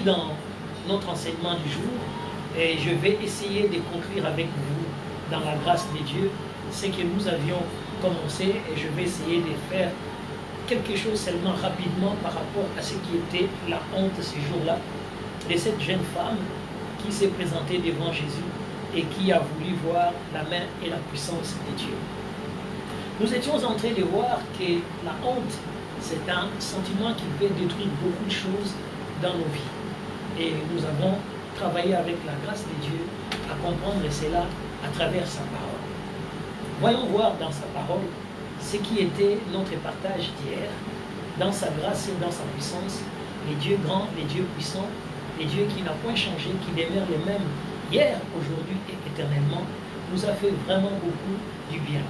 dans notre enseignement du jour et je vais essayer de conclure avec vous, dans la grâce de Dieu, ce que nous avions commencé et je vais essayer de faire quelque chose seulement rapidement par rapport à ce qui était la honte ce jour-là de cette jeune femme qui s'est présentée devant Jésus et qui a voulu voir la main et la puissance de Dieu. Nous étions en train de voir que la honte, c'est un sentiment qui peut détruire beaucoup de choses dans nos vies. Et nous avons travaillé avec la grâce de Dieu à comprendre cela à travers sa parole. Voyons voir dans sa parole ce qui était notre partage d'hier, dans sa grâce et dans sa puissance, les dieux grands, les dieux puissants, les dieux qui n'ont point changé, qui demeurent les mêmes hier, aujourd'hui et éternellement, nous a fait vraiment beaucoup du bien.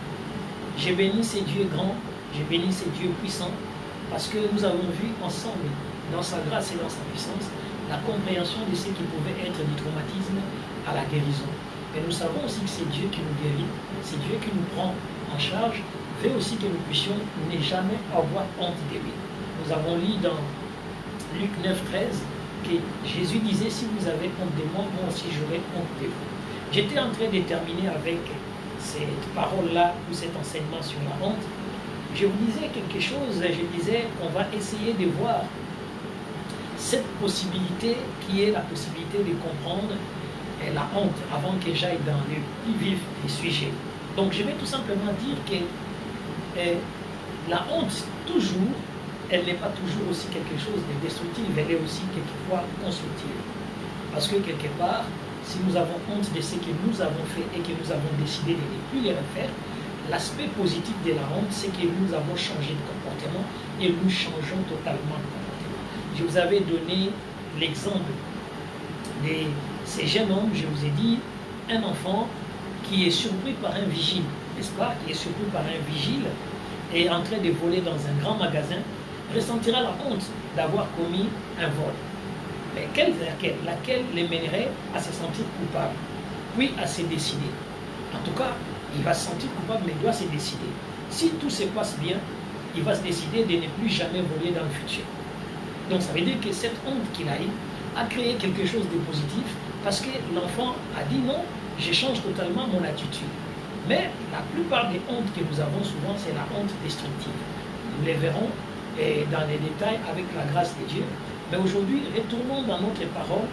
J'ai béni ces dieux grands, j'ai béni ces dieux puissants, parce que nous avons vu ensemble, dans sa grâce et dans sa puissance, la compréhension de ce qui pouvait être du traumatisme à la guérison. Et nous savons aussi que c'est Dieu qui nous guérit, c'est Dieu qui nous prend en charge, fait aussi que nous puissions ne jamais avoir honte de lui. Nous avons lu dans Luc 9, 13 que Jésus disait, si vous avez honte de moi, moi aussi j'aurai honte de vous. J'étais en train de terminer avec cette parole-là, ou cet enseignement sur la honte. Je vous disais quelque chose, je disais qu'on va essayer de voir cette possibilité qui est la possibilité de comprendre la honte avant que j'aille dans le plus vif des sujets. Donc je vais tout simplement dire que la honte, toujours, elle n'est pas toujours aussi quelque chose de destructif, elle est aussi quelquefois constructive. Parce que quelque part, si nous avons honte de ce que nous avons fait et que nous avons décidé de ne plus les refaire, l'aspect positif de la honte, c'est que nous avons changé de comportement et nous changeons totalement de comportement. Je vous avais donné l'exemple de ces jeunes hommes, je vous ai dit, un enfant qui est surpris par un vigile, n'est-ce pas, qui est surpris par un vigile et en train de voler dans un grand magasin, ressentira la honte d'avoir commis un vol. Mais laquelle les mènerait à se sentir coupable, puis à se décider. En tout cas, il va se sentir coupable, mais il doit se décider. Si tout se passe bien, il va se décider de ne plus jamais voler dans le futur. Donc ça veut dire que cette honte qu'il a eue a créé quelque chose de positif, parce que l'enfant a dit non, je change totalement mon attitude. Mais la plupart des hontes que nous avons souvent, c'est la honte destructive. Nous les verrons dans les détails avec la grâce de Dieu. Mais aujourd'hui, retournons dans notre parole,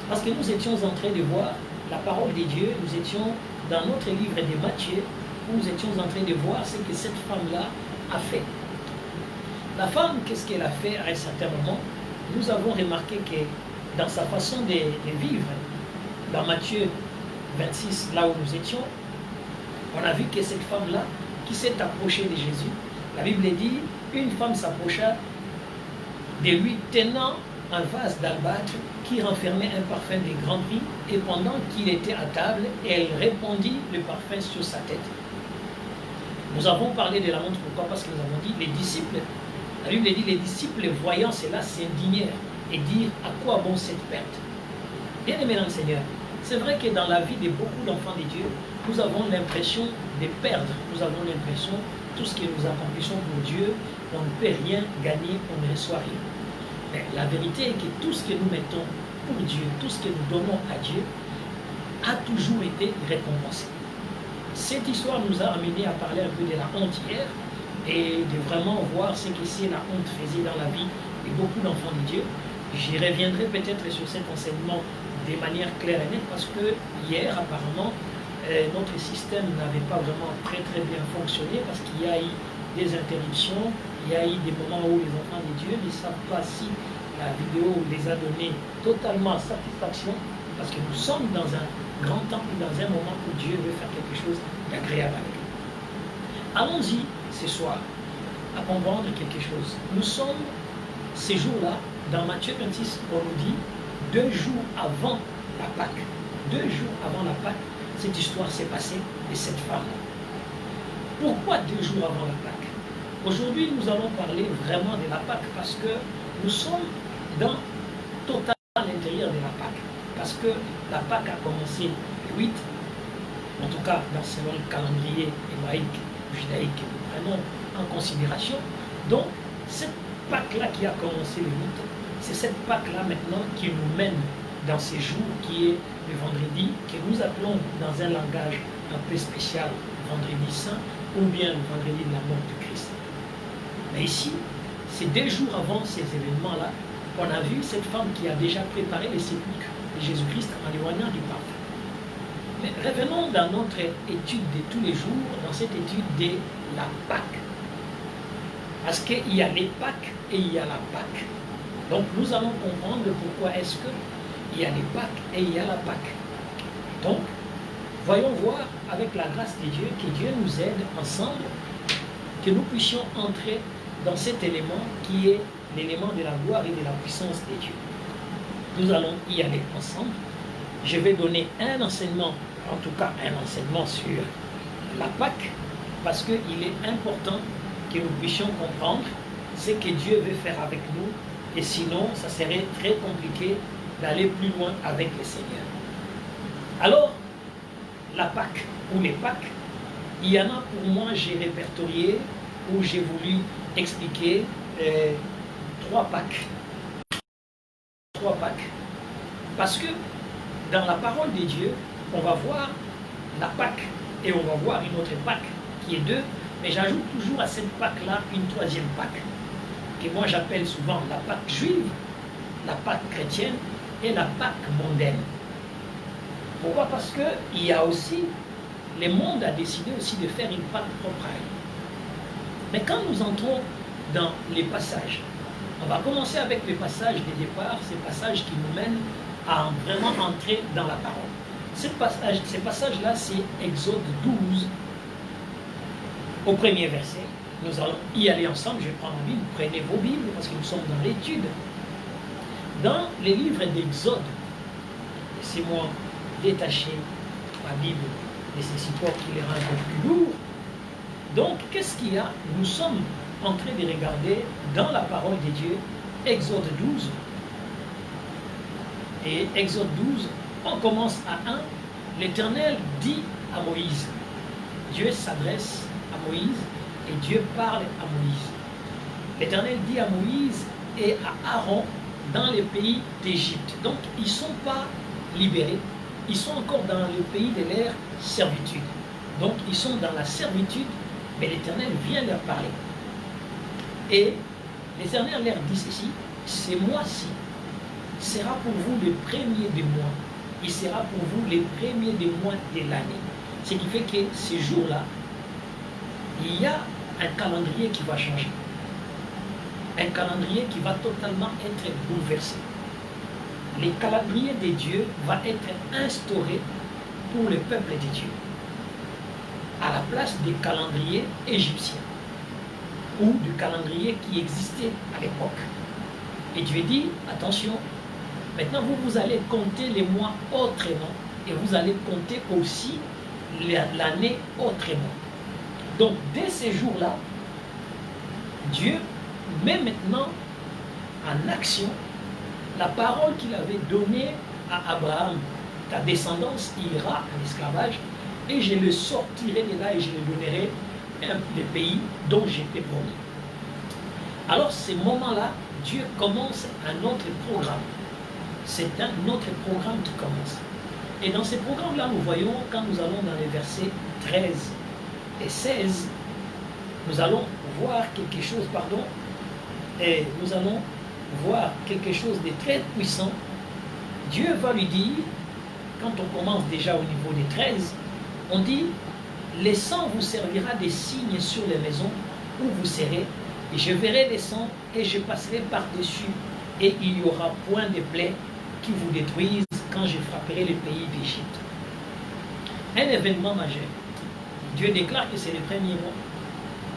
parce que nous étions en train de voir la parole de Dieu, nous étions dans notre livre de Matthieu, où nous étions en train de voir ce que cette femme-là a fait. La femme, qu'est-ce qu'elle a fait à un certain moment? Nous avons remarqué que dans sa façon de vivre, dans Matthieu 26, là où nous étions, on a vu que cette femme-là, qui s'est approchée de Jésus, la Bible dit, une femme s'approcha de lui tenant un vase d'albâtre qui renfermait un parfum de grand prix, et pendant qu'il était à table, elle répandit le parfum sur sa tête. Nous avons parlé de la honte, pourquoi? Parce que nous avons dit, les disciples, la Bible dit, les disciples voyant cela s'indignèrent et dirent, à quoi bon cette perte? Bien aimé dans le Seigneur, c'est vrai que dans la vie de beaucoup d'enfants de Dieu, nous avons l'impression de perdre, nous avons l'impression, tout ce que nous accomplissons pour Dieu, on ne peut rien gagner, on ne reçoit rien. Mais la vérité est que tout ce que nous mettons pour Dieu, tout ce que nous donnons à Dieu, a toujours été récompensé. Cette histoire nous a amené à parler un peu de la honte hier et de vraiment voir ce que c'est la honte faisait dans la vie de beaucoup d'enfants de Dieu. J'y reviendrai peut-être sur cet enseignement de manière claire et nette parce que hier, apparemment, notre système n'avait pas vraiment très bien fonctionné parce qu'il y a eu des interruptions, il y a eu des moments où les enfants de Dieu ne savent pas si la vidéo les a donné totalement satisfaction parce que nous sommes dans un grand temps ou dans un moment où Dieu veut faire quelque chose d'agréable avec nous. Allons-y ce soir à comprendre quelque chose. Nous sommes ces jours-là, dans Matthieu 26, on nous dit 2 jours avant la Pâque. 2 jours avant la Pâque, cette histoire s'est passée de cette femme-là. Pourquoi 2 jours avant la Pâque? Aujourd'hui, nous allons parler vraiment de la Pâque parce que nous sommes totalement à l'intérieur de la Pâque. Parce que la Pâque a commencé le 8, en tout cas selon le calendrier hébraïque, judaïque que nous prenons en considération. Donc, cette Pâque-là qui a commencé le 8, c'est cette Pâque-là maintenant qui nous mène dans ces jours qui est le vendredi, que nous appelons dans un langage un peu spécial vendredi saint ou bien le vendredi de la mort de Christ. Mais ici, c'est 2 jours avant ces événements-là qu'on a vu cette femme qui a déjà préparé les sépulcres de Jésus-Christ en éloignant du parfum. Mais revenons dans notre étude de tous les jours, dans cette étude de la Pâque. Parce qu'il y a les Pâques et il y a la Pâque. Donc nous allons comprendre pourquoi est-ce qu'il y a les Pâques et il y a la Pâque. Donc, voyons voir avec la grâce de Dieu que Dieu nous aide ensemble, que nous puissions entrer dans cet élément qui est l'élément de la gloire et de la puissance de Dieu. Nous allons y aller ensemble. Je vais donner un enseignement, en tout cas un enseignement sur la Pâque, parce qu'il est important que nous puissions comprendre ce que Dieu veut faire avec nous, et sinon, ça serait très compliqué d'aller plus loin avec le Seigneur. Alors, la Pâque ou les Pâques, il y en a pour moi, j'ai répertorié ou j'ai voulu expliquer 3 Pâques. 3 Pâques. Parce que dans la parole de Dieu, on va voir la Pâque et on va voir une autre Pâque qui est 2, mais j'ajoute toujours à cette Pâque-là une 3e Pâque, que moi j'appelle souvent la Pâque juive, la Pâque chrétienne et la Pâque mondaine. Pourquoi? Parce qu'il y a aussi, le monde a décidé aussi de faire une Pâque propre à elle. Mais quand nous entrons dans les passages, on va commencer avec les passages de départ, ces passages qui nous mènent à vraiment entrer dans la parole. Ces passages-là, c'est Exode 12, au 1er verset. Nous allons y aller ensemble, je prends ma Bible, prenez vos Bibles, parce que nous sommes dans l'étude. Dans les livres d'Exode, laissez-moi détacher ma Bible de ces supports qui les rend un peu plus lourds. Donc, qu'est-ce qu'il y a? Nous sommes en train de regarder dans la parole de Dieu, Exode 12. Et Exode 12, on commence à 1. L'Éternel dit à Moïse. Dieu s'adresse à Moïse et Dieu parle à Moïse. L'Éternel dit à Moïse et à Aaron dans les pays d'Égypte. Donc, ils ne sont pas libérés. Ils sont encore dans le pays de leur servitude. Donc, ils sont dans la servitude, mais l'Éternel vient leur parler. Et l'Éternel leur dit ceci, ce mois-ci sera pour vous le premier des mois. Il sera pour vous le premier des mois de l'année. Ce qui fait que ce jour-là, il y a un calendrier qui va changer. Un calendrier qui va totalement être bouleversé. Le calendrier de Dieu va être instauré pour le peuple de Dieu, à la place des calendriers égyptiens ou du calendrier qui existait à l'époque. Et Dieu dit, attention, maintenant vous allez compter les mois autrement et vous allez compter aussi l'année autrement. Donc dès ces jours-là, Dieu met maintenant en action la parole qu'il avait donnée à Abraham. Ta descendance ira en esclavage et je le sortirai de là et je le donnerai le pays dont j'étais promis. Alors, ce moment-là, Dieu commence un autre programme. C'est un autre programme qui commence. Et dans ce programme-là, nous voyons, quand nous allons dans les versets 13 et 16, nous allons voir quelque chose, et nous allons voir quelque chose de très puissant. Dieu va lui dire, quand on commence déjà au niveau des 13, on dit, le sang vous servira des signes sur les maisons où vous serez, et je verrai les sangs et je passerai par-dessus, et il n'y aura point de plaies qui vous détruisent quand je frapperai le pays d'Égypte. Un événement majeur. Dieu déclare que c'est le premier mois.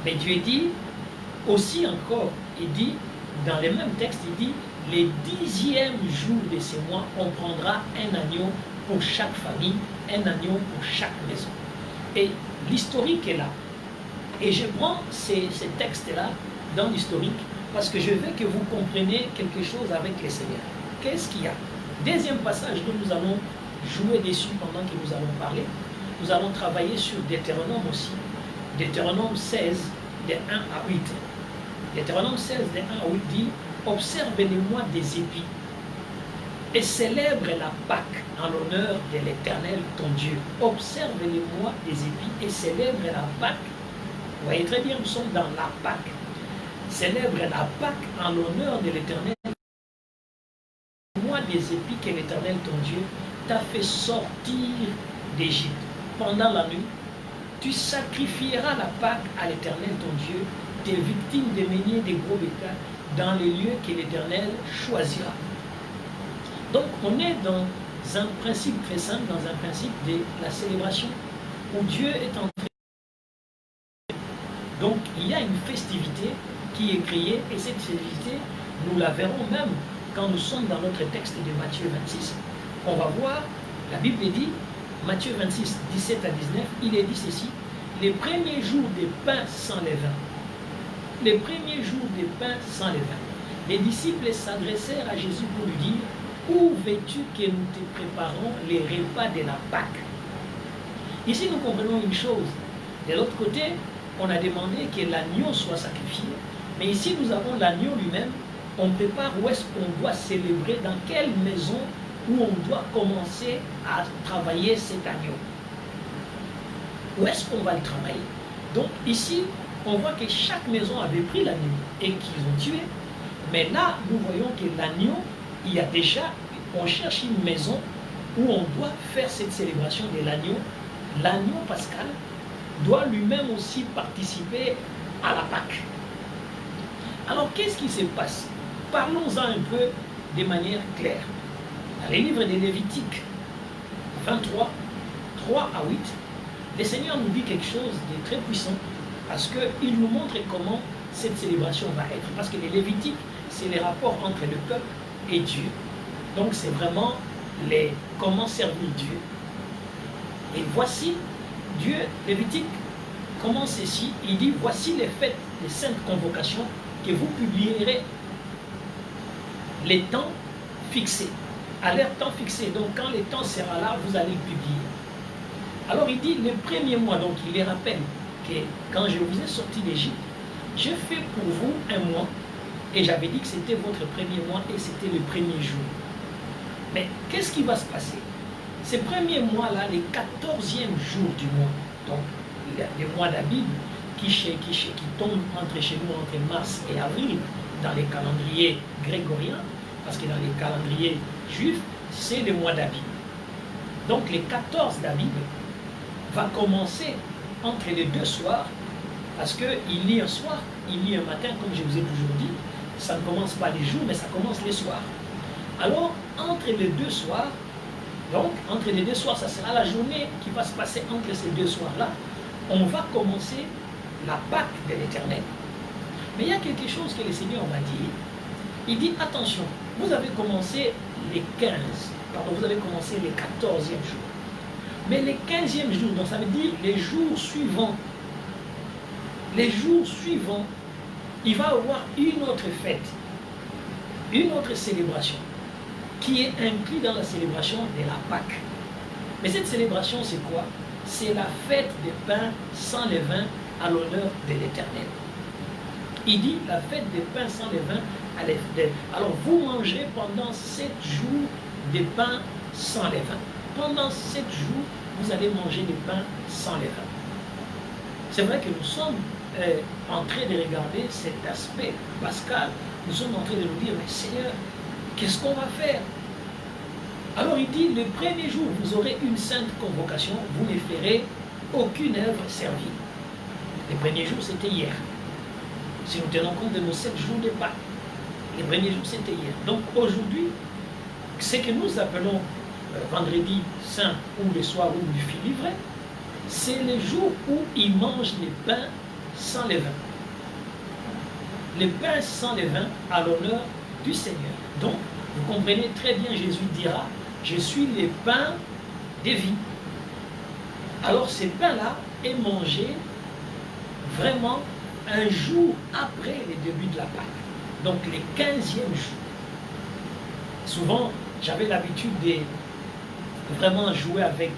Mais Dieu dit aussi encore, il dit, dans les mêmes textes, il dit, les 10e jour de ce mois, on prendra un agneau pour chaque famille, un agneau pour chaque maison. Et l'historique est là. Et je prends ces textes-là dans l'historique parce que je veux que vous compreniez quelque chose avec le Seigneur. Qu'est-ce qu'il y a? Deuxième passage dont nous allons jouer dessus pendant que nous allons parler. Nous allons travailler sur Deutéronome aussi. Deutéronome 16, de 1 à 8. Deutéronome 16, de 1 à 8 dit, observe les mois des épis et célèbre la Pâque en l'honneur de l'Éternel ton Dieu. Observe les mois des épis et célèbre la Pâque. Vous voyez très bien, nous sommes dans la Pâque. Célèbre la Pâque en l'honneur de l'Éternel. Mois des épis que l'Éternel ton Dieu t'a fait sortir d'Égypte. Pendant la nuit, tu sacrifieras la Pâque à l'Éternel ton Dieu, des victimes des meuniers des gros bétails, dans les lieux que l'Éternel choisira. Donc on est dans un principe très simple, dans un principe de la célébration, où Dieu est en train. Donc il y a une festivité qui est créée, et cette festivité, nous la verrons même quand nous sommes dans notre texte de Matthieu 26. On va voir, la Bible dit, Matthieu 26, 17 à 19, il est dit ceci: les premiers jours des pains sans levain. Les premiers jours des pains sans levain. Les disciples s'adressèrent à Jésus pour lui dire: où veux-tu que nous te préparons les repas de la Pâque? Ici, nous comprenons une chose. De l'autre côté, on a demandé que l'agneau soit sacrifié. Mais ici, nous avons l'agneau lui-même. On prépare où est-ce qu'on doit célébrer, dans quelle maison où on doit commencer à travailler cet agneau. Où est-ce qu'on va le travailler? Donc ici, on voit que chaque maison avait pris l'agneau et qu'ils ont tué. Mais là, nous voyons que l'agneau, il y a déjà, on cherche une maison où on doit faire cette célébration de l'agneau. L'agneau pascal doit lui-même aussi participer à la Pâque. Alors, qu'est-ce qui se passe? Parlons-en un peu de manière claire. Dans les livres des Lévitique 23, 3 à 8, le Seigneur nous dit quelque chose de très puissant, parce qu'il nous montre comment cette célébration va être. Parce que les Lévitiques, c'est les rapports entre le peuple et Dieu. Donc c'est vraiment comment servir Dieu. Et voici, Dieu, Lévitique, commence ici, il dit: voici les fêtes des saintes convocations que vous publierez les temps fixés. À leur temps fixé. Donc quand le temps sera là, vous allez le publier. Alors il dit le premier mois, donc il les rappelle que quand je vous ai sorti d'Égypte, j'ai fait pour vous un mois, et j'avais dit que c'était votre premier mois et c'était le premier jour. Mais qu'est-ce qui va se passer? Ces premiers mois-là, les 14e jours du mois, donc les mois d'Abib, qui tombent chez nous entre mars et avril, dans les calendriers grégoriens, parce que dans les calendriers juifs, c'est le mois d'Abib. Donc les 14 d'Abib va commencer entre les deux soirs, parce qu'il lit un soir, il lit un matin, comme je vous ai toujours dit. Ça ne commence pas les jours, mais ça commence les soirs. Alors, entre les deux soirs, ça sera la journée qui va se passer entre ces deux soirs-là. On va commencer la Pâque de l'Éternel. Mais il y a quelque chose que le Seigneur va dire. Il dit: attention, vous avez commencé les 15, vous avez commencé les 14e jours. Mais les 15e jours, donc ça veut dire les jours suivants. Les jours suivants, il va y avoir une autre fête, une autre célébration, qui est inclue dans la célébration de la Pâque. Mais cette célébration, c'est quoi? C'est la fête des pains sans levain à l'honneur de l'Éternel. Il dit la fête des pains sans levain à l'Éternel. Alors vous mangerez pendant 7 jours des pains sans levain. Pendant 7 jours, vous allez manger des pains sans levain. C'est vrai que nous sommes en train de regarder cet aspect pascal. Nous sommes en train de nous dire: mais Seigneur, qu'est-ce qu'on va faire? Alors il dit: le premier jour, vous aurez une sainte convocation, vous ne ferez aucune œuvre servile. Les premiers jours, c'était hier. Si nous tenons compte de nos 7 jours de Pâques, les premiers jours, c'était hier. Donc aujourd'hui, ce que nous appelons vendredi saint, ou le soir où il fit livrer, c'est le jour où ils mangent les pains sans levain. Les pains sans levain à l'honneur du Seigneur. Donc, vous comprenez très bien, Jésus dira: je suis le pain de vie. Alors, ces pains-là est mangé vraiment un jour après le début de la Pâque. Donc, les 15e jour. Souvent, j'avais l'habitude de vraiment jouer avec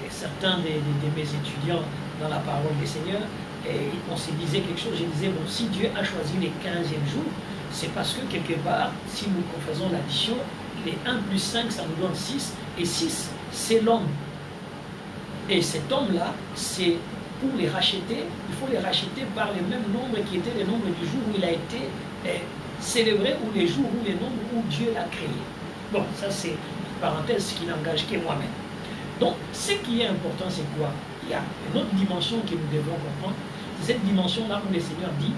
certains de mes étudiants dans la parole du Seigneur, et on se disait quelque chose. Je disais: bon, si Dieu a choisi les 15e jours, C'est parce que quelque part, si nous faisons l'addition, les 1 plus 5, ça nous donne 6, et 6, c'est l'homme. Et cet homme-là, c'est pour les racheter, il faut les racheter par les mêmes nombres qui étaient les nombres du jour où il a été célébré, ou les jours où les nombres où Dieu l'a créé. Bon, ça c'est une parenthèse qui n'engage que moi-même. Donc, ce qui est important, c'est quoi? Il y a une autre dimension que nous devons comprendre. C'est cette dimension-là où le Seigneur dit,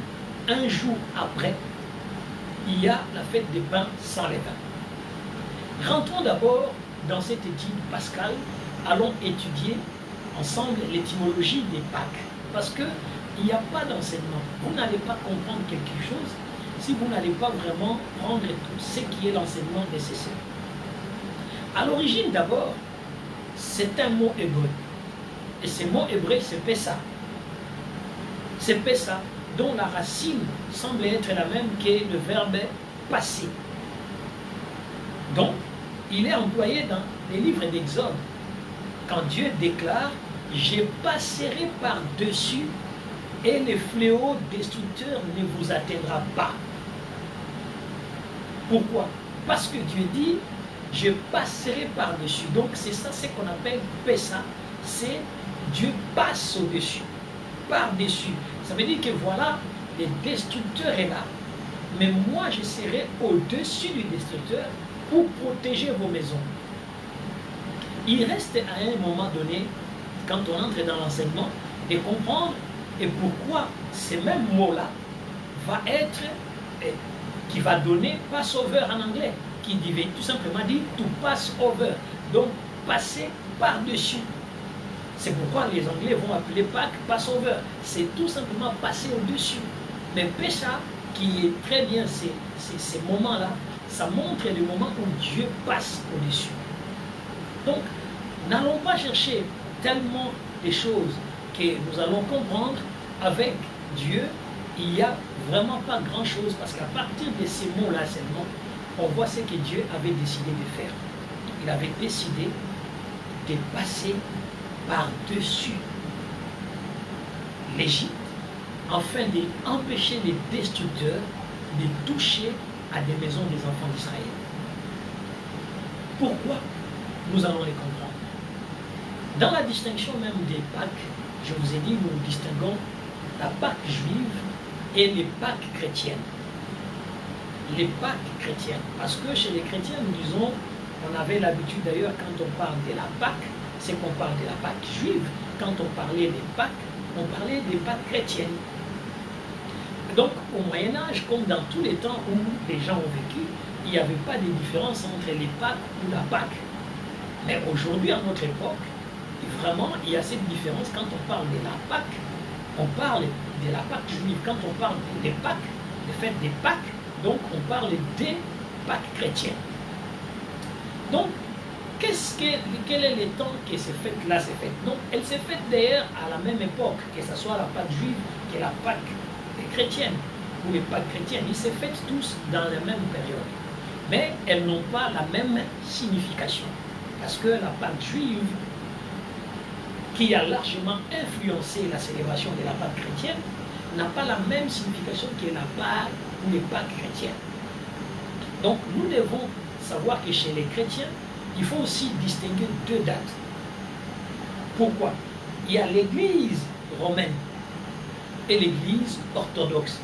un jour après, il y a la fête des pains sans levain. Rentrons d'abord dans cette étude pascale. Allons étudier ensemble l'étymologie des Pâques. Parce qu'il n'y a pas d'enseignement. Vous n'allez pas comprendre quelque chose si vous n'allez pas vraiment prendre tout ce qui est l'enseignement nécessaire. À l'origine d'abord, c'est un mot hébreu. Et ce mot hébreu, c'est Pessa. C'est Pessa, dont la racine semble être la même que le verbe passer. Donc, il est employé dans les livres d'Exode. Quand Dieu déclare, je passerai par-dessus et le fléau destructeur ne vous atteindra pas. Pourquoi? Parce que Dieu dit, je passerai par-dessus. Donc c'est ça ce qu'on appelle Pessa, c'est Dieu passe au-dessus, par-dessus. Ça veut dire que voilà, le destructeur est là, mais moi je serai au-dessus du destructeur pour protéger vos maisons. Il reste à un moment donné, quand on entre dans l'enseignement, de comprendre et pourquoi ce même mot-là va être, qui va donner Passover en anglais, qui dit tout simplement dit to pass over, donc passer par-dessus. C'est pourquoi les Anglais vont appeler Pâques Passover, c'est tout simplement passer au-dessus. Mais Pécha, qui est très bien ces moments-là, ça montre le moment où Dieu passe au-dessus. Donc, n'allons pas chercher tellement des choses que nous allons comprendre. Avec Dieu, il n'y a vraiment pas grand-chose, parce qu'à partir de ces mots-là seulement, on voit ce que Dieu avait décidé de faire. Il avait décidé de passer par-dessus l'Égypte, afin d'empêcher les destructeurs de toucher à des maisons des enfants d'Israël. Pourquoi? Nous allons les comprendre. Dans la distinction même des Pâques, je vous ai dit, nous distinguons la Pâque juive et les Pâques chrétiennes. Les Pâques chrétiennes, parce que chez les chrétiens, nous disons, on avait l'habitude d'ailleurs, quand on parle de la Pâque, c'est qu'on parle de la Pâque juive. Quand on parlait des Pâques, on parlait des Pâques chrétiennes. Donc, au Moyen-Âge, comme dans tous les temps où les gens ont vécu, il n'y avait pas de différence entre les Pâques ou la Pâque. Mais aujourd'hui, à notre époque, vraiment, il y a cette différence. Quand on parle de la Pâque, on parle de la Pâque juive. Quand on parle des Pâques, des fêtes des Pâques, donc on parle des Pâques chrétiennes. Donc, quel est le temps que ces fêtes-là s'est faites? Donc, elles s'est faites d'ailleurs à la même époque, que ce soit la Pâque juive que la Pâque chrétienne, ou les Pâques chrétiennes. Ils s'est faites tous dans la même période. Mais elles n'ont pas la même signification. Parce que la Pâque juive, qui a largement influencé la célébration de la Pâque chrétienne, n'a pas la même signification que la Pâque ou les Pâques chrétiennes. Donc nous devons savoir que chez les chrétiens, il faut aussi distinguer deux dates. Pourquoi? Il y a l'Église romaine et l'Église orthodoxe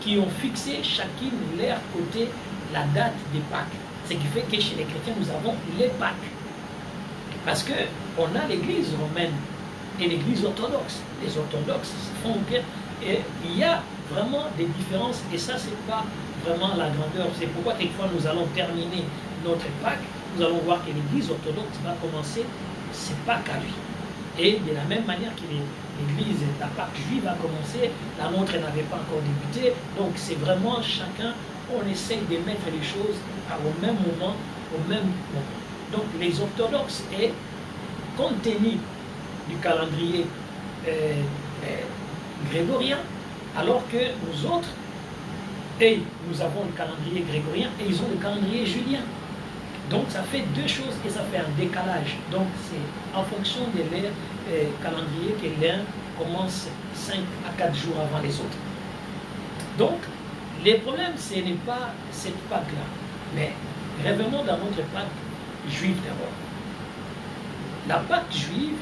qui ont fixé chacune leur côté la date des Pâques. Ce qui fait que chez les chrétiens, nous avons les Pâques. Parce qu'on a l'Église romaine et l'Église orthodoxe. Les orthodoxes font que il y a vraiment des différences, et ça, c'est pas vraiment la grandeur. C'est pourquoi quelquefois nous allons terminer notre Pâques, nous allons voir que l'Église orthodoxe va commencer ses Pâques à lui. Et de la même manière que l'Église, la Pâque juive a commencé, la nôtre n'avait pas encore débuté. Donc c'est vraiment chacun, on essaye de mettre les choses au même moment, au même moment. Donc les orthodoxes, et compte tenu du calendrier grégorien, alors que nous autres, et nous avons le calendrier grégorien et ils ont le calendrier julien. Donc ça fait deux choses et ça fait un décalage. Donc c'est en fonction de leur calendrier que l'un commence 5 à 4 jours avant les autres. Donc Le problème, ce n'est pas cette Pâque-là, mais revenons dans notre Pâque juive d'abord. La Pâque juive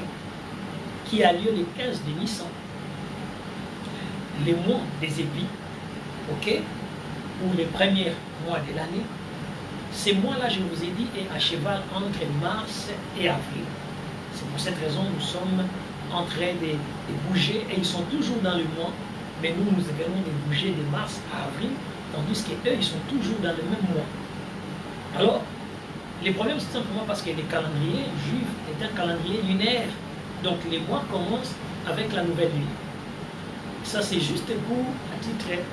qui a lieu le 15 de Nissan, les mois des épis, ok, ou les premiers mois de l'année, ces mois-là, je vous ai dit, est à cheval entre mars et avril. C'est pour cette raison que nous sommes en train de bouger, et ils sont toujours dans le mois, mais nous, nous venons de bouger de mars à avril, tandis qu'eux, ils sont toujours dans le même mois. Alors, le problème, c'est simplement parce que le calendrier juif est un calendrier lunaire. Donc, les mois commencent avec la nouvelle lune. Ça, c'est juste pour, à titre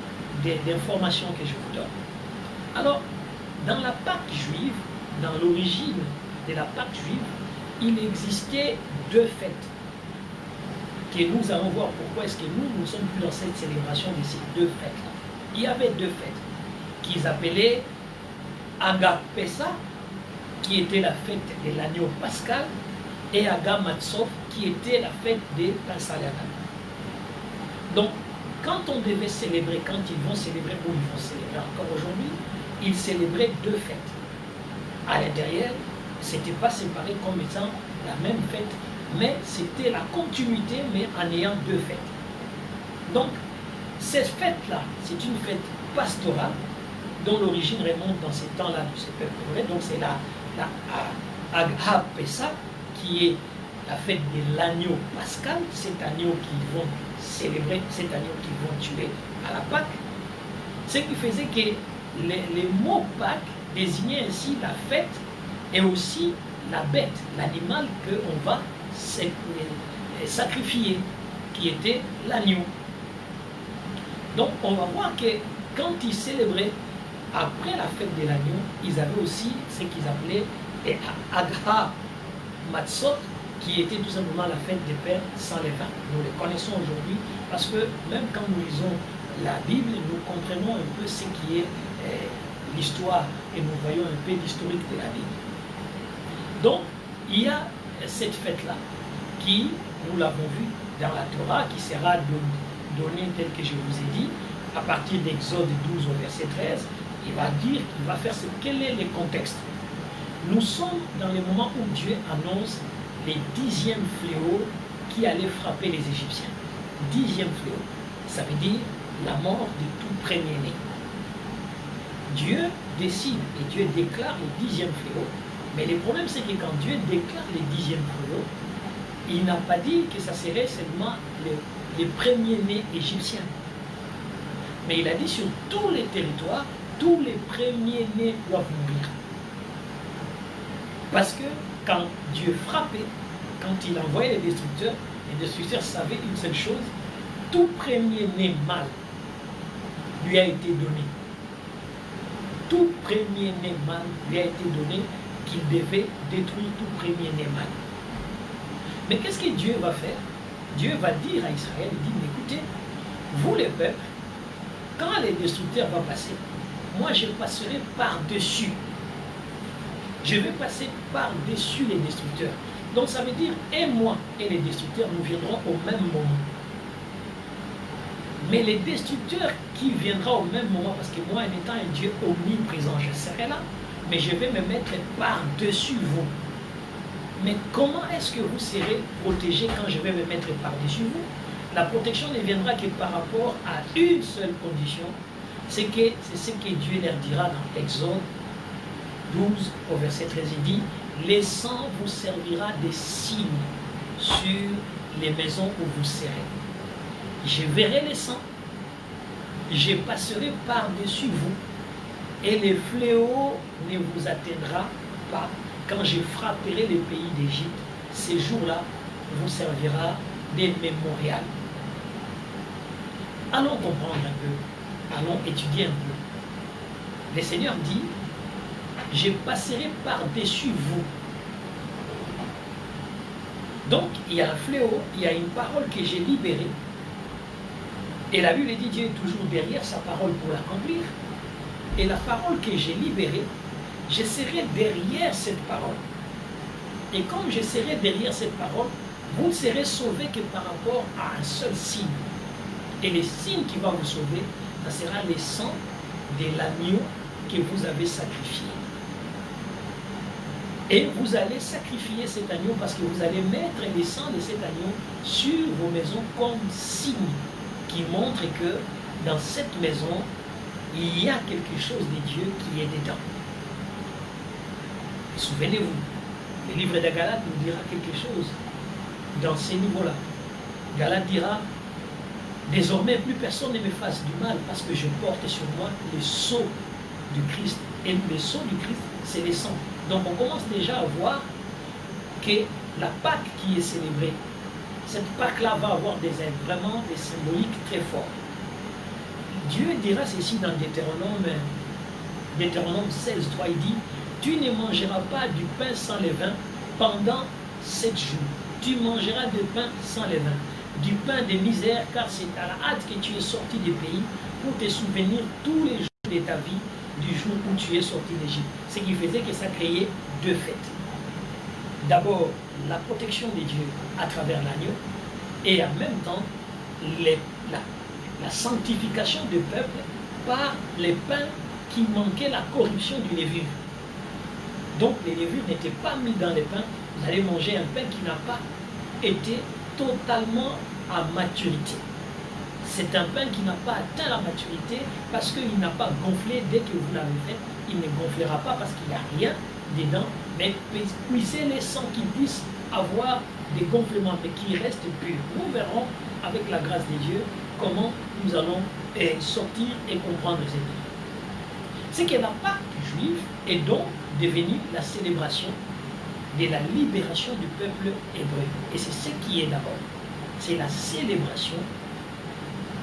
d'information que je vous donne. Alors, dans la Pâque juive, dans l'origine de la Pâque juive, il existait deux fêtes que nous allons voir pourquoi est-ce que nous ne sommes plus dans cette célébration de ces deux fêtes-là. Il y avait deux fêtes qu'ils appelaient Agapessa, qui était la fête de l'agneau pascal, et Agamatsov, qui était la fête des Pensalana. Donc, quand on devait célébrer, quand ils vont célébrer, ou ils vont célébrer encore aujourd'hui, ils célébraient deux fêtes. À l'intérieur, ce n'était pas séparé comme étant la même fête, mais c'était la continuité, mais en ayant deux fêtes. Donc, cette fête-là, c'est une fête pastorale, dont l'origine remonte dans ces temps-là de ce peuple. Donc, c'est la Agha Pessa, qui est la fête de l'agneau pascal, cet agneau qu'ils vont célébrer, cet agneau qu'ils vont tuer à la Pâque. Ce qui faisait que les mots Pâques désignaient ainsi la fête et aussi la bête, l'animal qu'on va sacrifier, qui était l'agneau. Donc on va voir que quand ils célébraient, après la fête de l'agneau, ils avaient aussi ce qu'ils appelaient les Agha Matzot, qui était tout simplement la fête des pères sans levain. Nous les connaissons aujourd'hui parce que même quand nous lisons la Bible, nous comprenons un peu ce qui est l'histoire et nous voyons un peu l'historique de la Bible. Donc, il y a cette fête-là qui, nous l'avons vu dans la Torah, qui sera donnée telle que je vous ai dit, à partir d'Exode 12 au verset 13, il va dire, il va faire ce quel est le contexte. Nous sommes dans le moment où Dieu annonce les 10e fléaux qui allaient frapper les Égyptiens. 10e fléau, ça veut dire la mort de tout premier-né. Dieu décide et Dieu déclare le 10e fléau, mais le problème c'est que quand Dieu déclare les 10e fléau, il n'a pas dit que ça serait seulement les premiers-nés égyptiens. Mais il a dit sur tous les territoires, tous les premiers-nés doivent mourir. Parce que quand Dieu frappait, quand il envoyait les destructeurs savaient une seule chose, tout premier-né mâle lui a été donné. Tout premier-né mâle lui a été donné qu'il devait détruire tout premier-né mâle. Mais qu'est-ce que Dieu va faire? Dieu va dire à Israël, il dit, écoutez, vous les peuples, quand les destructeurs vont passer, moi je passerai par-dessus. Je vais passer par-dessus les destructeurs. Donc ça veut dire, et moi et les destructeurs, nous viendrons au même moment. Mais les destructeurs qui viendront au même moment, parce que moi, en étant un Dieu omniprésent, je serai là, mais je vais me mettre par-dessus vous. Mais comment est-ce que vous serez protégés quand je vais me mettre par-dessus vous? La protection ne viendra que par rapport à une seule condition, c'est ce que Dieu leur dira dans Exode 12 au verset 13, il dit, les sangs vous servira de signes sur les maisons où vous serez. Je verrai les sangs, je passerai par-dessus vous, et les fléaux ne vous atteindra pas. Quand je frapperai les pays d'Égypte, ces jours-là vous servira de mémorial. Allons comprendre un peu, allons étudier un peu. Le Seigneur dit, je passerai par-dessus vous. Donc, il y a un fléau, il y a une parole que j'ai libérée. Et la Bible dit, Dieu est toujours derrière sa parole pour l'accomplir. Et la parole que j'ai libérée, je serai derrière cette parole. Et comme je serai derrière cette parole, vous ne serez sauvés que par rapport à un seul signe. Et le signe qui va vous sauver, ce sera les sangs de l'agneau que vous avez sacrifié. Et vous allez sacrifier cet agneau parce que vous allez mettre le sang de cet agneau sur vos maisons comme signe qui montre que dans cette maison, il y a quelque chose de Dieu qui est dedans. Et souvenez-vous, le livre de Galates nous dira quelque chose dans ces niveaux-là. Galates dira, désormais plus personne ne me fasse du mal parce que je porte sur moi le sceau du Christ. Et le sceau du Christ, c'est le sang. Donc on commence déjà à voir que la Pâque qui est célébrée, cette Pâque-là va avoir vraiment des symboliques très forts. Dieu dira ceci dans Deutéronome 16, 3, il dit, tu ne mangeras pas du pain sans levain pendant 7 jours. Tu mangeras du pain sans levain, du pain de misère, car c'est à la hâte que tu es sorti du pays pour te souvenir tous les jours de ta vie du jour où tu es sorti d'Égypte. Ce qui faisait que ça créait deux fêtes. D'abord, la protection de Dieu à travers l'agneau et en même temps, la sanctification du peuple par les pains qui manquaient la corruption du levure. Donc les levures n'étaient pas mis dans les pains. Vous allez manger un pain qui n'a pas été totalement à maturité. C'est un pain qui n'a pas atteint la maturité parce qu'il n'a pas gonflé dès que vous l'avez fait. Il ne gonflera pas parce qu'il n'y a rien dedans, mais puissez-les sans qu'il puisse avoir des gonflements, mais qui restent purs. Nous verrons avec la grâce de Dieu comment nous allons sortir et comprendre ces choses. C'est que la Pâque juive est donc devenue la célébration de la libération du peuple hébreu. Et c'est ce qui est d'abord. C'est la célébration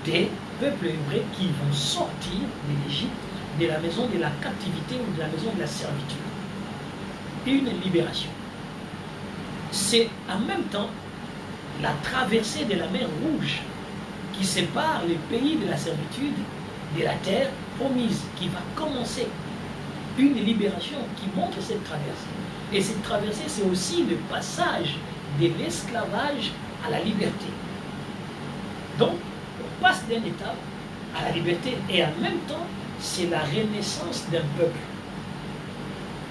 des peuples hébreux qui vont sortir de l'Égypte, de la maison de la captivité ou de la maison de la servitude. Une libération. C'est en même temps la traversée de la mer Rouge qui sépare le pays de la servitude de la terre promise, qui va commencer. Une libération qui montre cette traversée. Et cette traversée, c'est aussi le passage de l'esclavage à la liberté. Donc, on passe d'une étape à la liberté et en même temps, c'est la renaissance d'un peuple.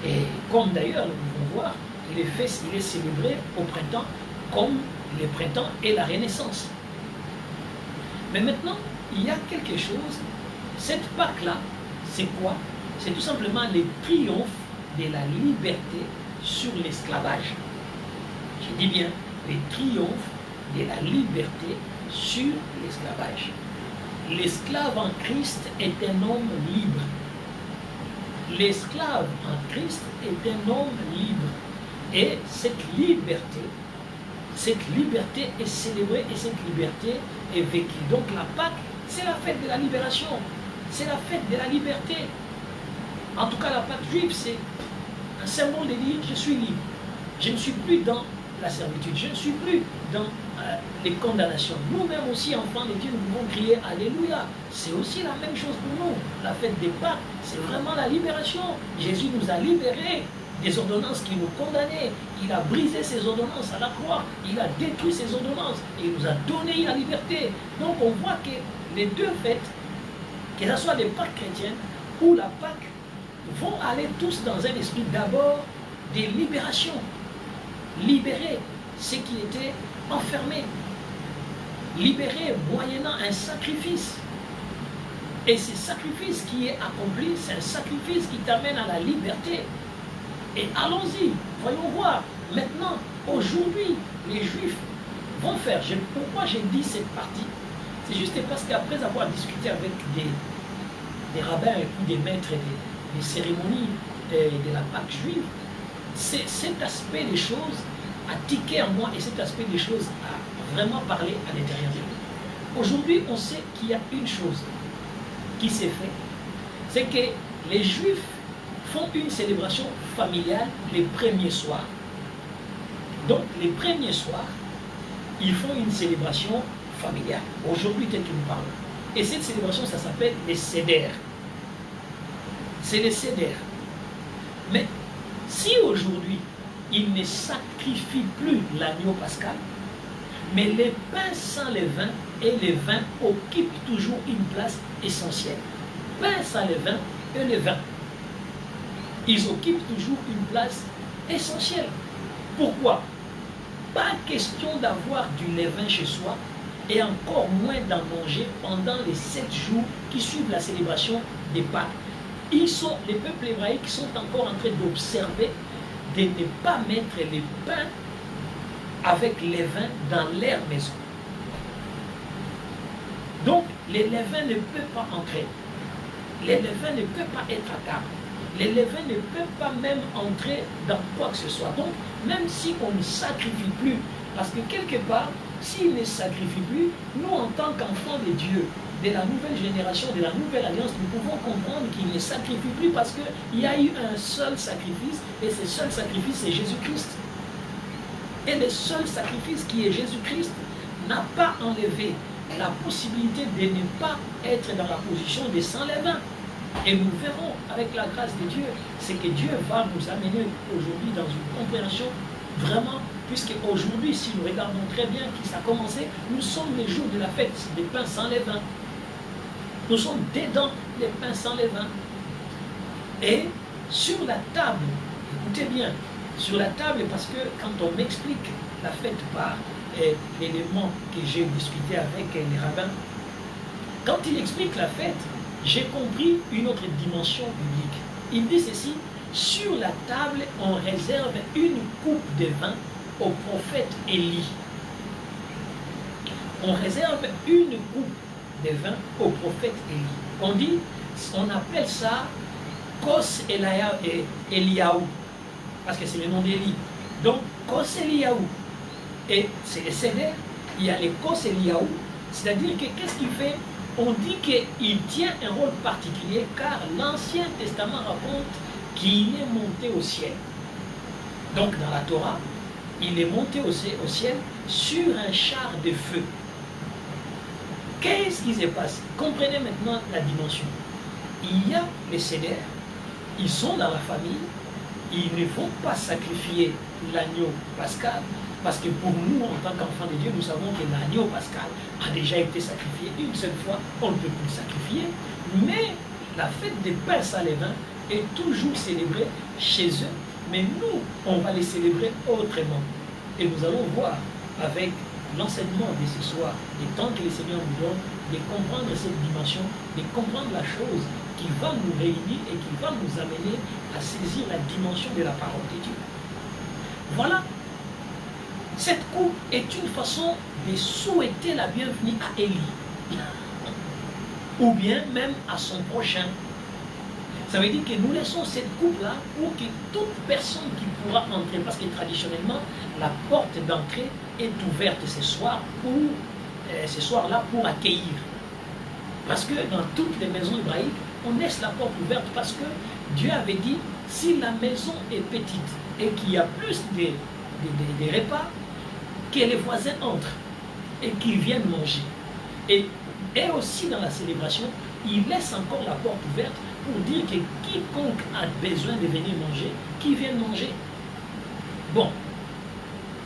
Et comme d'ailleurs, nous pouvons voir, il est célébré au printemps comme le printemps et la renaissance. Mais maintenant, il y a quelque chose, cette Pâque-là, c'est quoi? C'est tout simplement le triomphe de la liberté sur l'esclavage. Je dis bien, le triomphe de la liberté sur l'esclavage. L'esclave en Christ est un homme libre. L'esclave en Christ est un homme libre. Et cette liberté est célébrée et cette liberté est vécue. Donc la Pâque, c'est la fête de la libération. C'est la fête de la liberté. En tout cas, la Pâque juive, c'est un symbole de dire je suis libre. Je ne suis plus dans la servitude. Je ne suis plus dans les condamnations. Nous-mêmes aussi, enfants de Dieu, nous pouvons crier Alléluia. C'est aussi la même chose pour nous. La fête des Pâques, c'est vraiment la libération. Jésus nous a libérés des ordonnances qui nous condamnaient. Il a brisé ces ordonnances à la croix. Il a détruit ces ordonnances. Et il nous a donné la liberté. Donc on voit que les deux fêtes, que ce soit les Pâques chrétiennes ou la Pâque, vont aller tous dans un esprit d'abord de libération. Libérer ce qui était enfermé. Libérer moyennant un sacrifice. Et ce sacrifice qui est accompli, c'est un sacrifice qui t'amène à la liberté. Et allons-y, voyons voir. Maintenant, aujourd'hui, les Juifs vont faire. Pourquoi j'ai dit cette partie? C'est juste parce qu'après avoir discuté avec des rabbins et puis des maîtres des cérémonies de la Pâque juive, cet aspect des choses a tiqué en moi et cet aspect des choses a vraiment parlé à l'intérieur de nous. Aujourd'hui, on sait qu'il y a une chose qui s'est faite, c'est que les Juifs font une célébration familiale les premiers soirs. Donc, les premiers soirs, ils font une célébration familiale. Aujourd'hui, tel que nous parlons. Et cette célébration, ça s'appelle les Seder. C'est les Seder. Mais si aujourd'hui, ils ne sacrifient plus l'agneau pascal, mais les pains sans levain et les vins occupent toujours une place essentielle. pain sans levain et le vin. Ils occupent toujours une place essentielle. Pourquoi? Pas question d'avoir du levain chez soi et encore moins d'en manger pendant les 7 jours qui suivent la célébration des Pâques. Les peuples hébraïques sont encore en train d'observer de ne pas mettre les pains avec les vins dans leur maison. Donc, les levains ne peuvent pas entrer. Les levains ne peuvent pas être à table. Les levains ne peuvent pas même entrer dans quoi que ce soit. Donc, même si on ne sacrifie plus, parce que quelque part, s'il ne sacrifie plus, nous, en tant qu'enfants de Dieu, de la nouvelle génération, de la nouvelle alliance, nous pouvons comprendre qu'il ne sacrifie plus parce qu'il y a eu un seul sacrifice, et ce seul sacrifice, c'est Jésus-Christ. Et le seul sacrifice qui est Jésus-Christ n'a pas enlevé la possibilité de ne pas être dans la position de sans levain. Et nous verrons avec la grâce de Dieu, c'est que Dieu va nous amener aujourd'hui dans une compréhension vraiment, puisque aujourd'hui, si nous regardons très bien qui ça a commencé, nous sommes les jours de la fête des pains sans levain. Nous sommes dedans les pains sans levain. Et sur la table, écoutez bien, sur la table, parce que quand on m'explique la fête par l'élément que j'ai discuté avec les rabbins, quand il explique la fête, j'ai compris une autre dimension biblique. Il dit ceci: sur la table, on réserve une coupe de vin au prophète Élie. On réserve une coupe de vin au prophète Élie. On appelle ça Kos Eliaou, parce que c'est le nom d'Élie. Donc, Kos Eliaou. Et c'est le Seder, il y a les Kos Eliaou, c'est-à-dire que qu'est-ce qu'il fait? On dit qu'il tient un rôle particulier car l'Ancien Testament raconte qu'il est monté au ciel. Donc dans la Torah, il est monté au ciel sur un char de feu. Qu'est-ce qui se passe? Comprenez maintenant la dimension. Il y a les Seder, ils sont dans la famille, ils ne vont pas sacrifier l'agneau pascal, parce que pour nous, en tant qu'enfants de Dieu, nous savons que l'agneau pascal a déjà été sacrifié une seule fois, on ne peut plus le sacrifier. Mais la fête des pains sans levain est toujours célébrée chez eux, mais nous, on va les célébrer autrement. Et nous allons voir avec l'enseignement de ce soir, et tant que le Seigneur nous donne, de comprendre cette dimension, de comprendre la chose qui va nous réunir et qui va nous amener à saisir la dimension de la parole de Dieu. Voilà. Cette coupe est une façon de souhaiter la bienvenue à Élie, ou bien même à son prochain. Ça veut dire que nous laissons cette coupe-là pour que toute personne qui pourra entrer, parce que traditionnellement, la porte d'entrée est ouverte ce soir-là pour accueillir. Parce que dans toutes les maisons hébraïques, on laisse la porte ouverte parce que Dieu avait dit, si la maison est petite et qu'il y a plus de repas, que les voisins entrent et qu'ils viennent manger. Et aussi dans la célébration, il laisse encore la porte ouverte pour dire que quiconque a besoin de venir manger, qu'il vienne manger. Bon,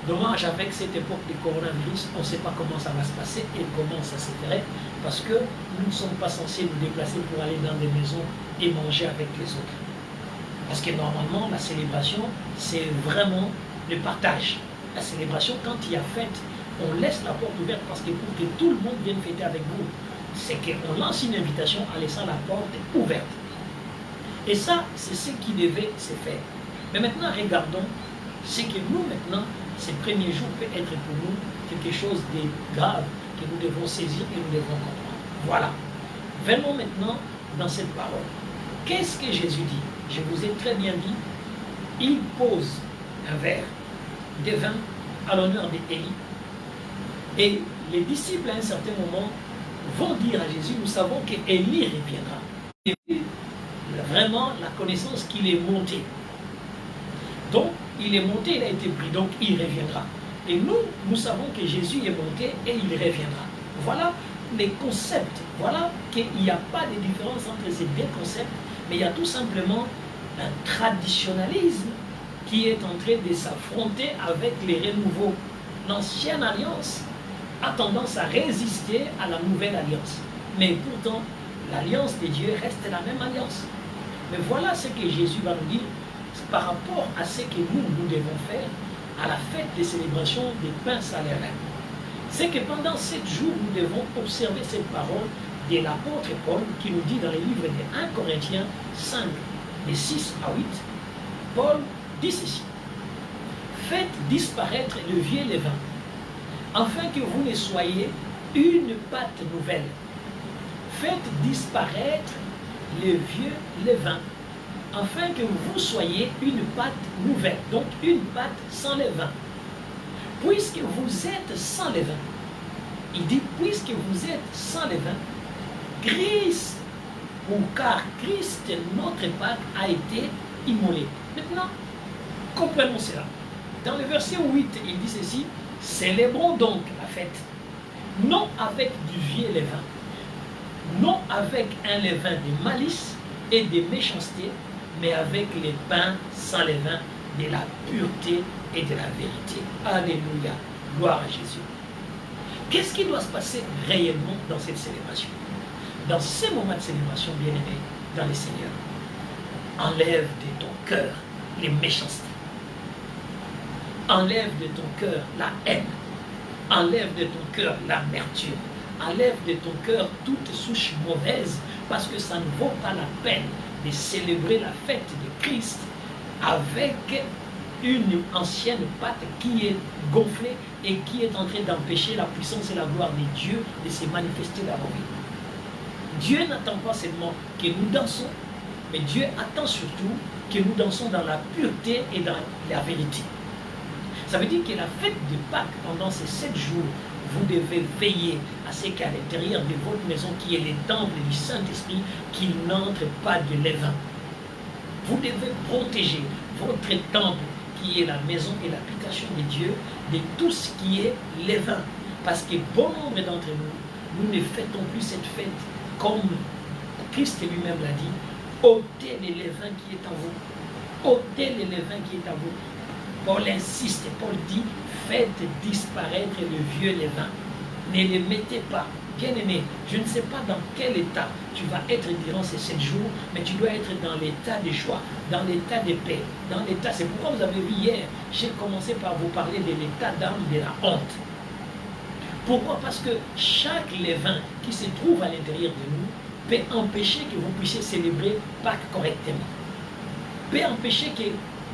dommage avec cette époque de coronavirus, on ne sait pas comment ça va se passer et comment ça se ferait, parce que nous ne sommes pas censés nous déplacer pour aller dans des maisons et manger avec les autres. Parce que normalement, la célébration, c'est vraiment le partage. La célébration, quand il y a fête, on laisse la porte ouverte parce que pour que tout le monde vienne fêter avec vous, c'est qu'on lance une invitation en laissant la porte ouverte. Et ça, c'est ce qui devait se faire. Mais maintenant, regardons ce que nous, maintenant, ces premiers jours peut être pour nous quelque chose de grave que nous devons saisir et nous devons comprendre. Voilà. Venons maintenant dans cette parole. Qu'est-ce que Jésus dit? Je vous ai très bien dit, il pose un verre de vin à l'honneur d'Élie. Et les disciples, à un certain moment, vont dire à Jésus, nous savons qu'Élie reviendra. Et vraiment la connaissance qu'il est monté. Donc, il est monté, il a été pris, donc il reviendra. Et nous savons que Jésus est monté et il reviendra. Voilà les concepts. Voilà qu'il n'y a pas de différence entre ces deux concepts, mais il y a tout simplement un traditionnalisme qui est en train de s'affronter avec les renouveaux. L'ancienne alliance a tendance à résister à la nouvelle alliance. Mais pourtant, l'alliance de Dieu reste la même alliance. Mais voilà ce que Jésus va nous dire par rapport à ce que nous devons faire à la fête des célébrations des pains sans levain. C'est que pendant 7 jours, nous devons observer cette parole de l'apôtre Paul qui nous dit dans les livres de 1 Corinthiens 5, de 6 à 8, Paul dit ceci: faites disparaître le vieux levain, afin que vous ne soyez une pâte nouvelle. Faites disparaître le vieux levain, afin que vous soyez une pâte nouvelle, donc une pâte sans levain. Puisque vous êtes sans levain, il dit, puisque vous êtes sans levain, Christ, ou car Christ, notre Pâque, a été immolé. Maintenant, comprenons cela. Dans le verset 8, il dit ceci: célébrons donc la fête, non avec du vieux levain, non avec un levain de malice et de méchanceté, mais avec les pains sans levain de la pureté et de la vérité. Alléluia, gloire à Jésus. Qu'est-ce qui doit se passer réellement dans cette célébration? Dans ces moments de célébration, bien-aimés dans le Seigneur, enlève de ton cœur les méchancetés. Enlève de ton cœur la haine. Enlève de ton cœur l'amertume. Enlève de ton cœur toute souche mauvaise, parce que ça ne vaut pas la peine de célébrer la fête de Christ avec une ancienne pâte qui est gonflée et qui est en train d'empêcher la puissance et la gloire de Dieu de se manifester dans nos vies. Dieu n'attend pas seulement que nous dansons, mais Dieu attend surtout que nous dansons dans la pureté et dans la vérité. Ça veut dire que la fête de Pâques, pendant ces 7 jours, vous devez veiller à ce qu'à l'intérieur de votre maison, qui est le temple du Saint-Esprit, qu'il n'entre pas de levain. Vous devez protéger votre temple, qui est la maison et l'application de Dieu, de tout ce qui est levain. Parce que bon nombre d'entre nous, nous ne fêtons plus cette fête comme Christ lui-même l'a dit: ôtez le levain qui est en vous. Ôtez le levain qui est en vous. Paul insiste, Paul dit: faites disparaître le vieux levain. Ne le mettez pas. Bien-aimé, je ne sais pas dans quel état tu vas être durant ces 7 jours, mais tu dois être dans l'état de joie, dans l'état de paix, dans l'état. C'est pourquoi vous avez vu hier, j'ai commencé par vous parler de l'état d'âme de la honte. Pourquoi? Parce que chaque levain qui se trouve à l'intérieur de nous peut empêcher que vous puissiez célébrer Pâques correctement. Peut empêcher que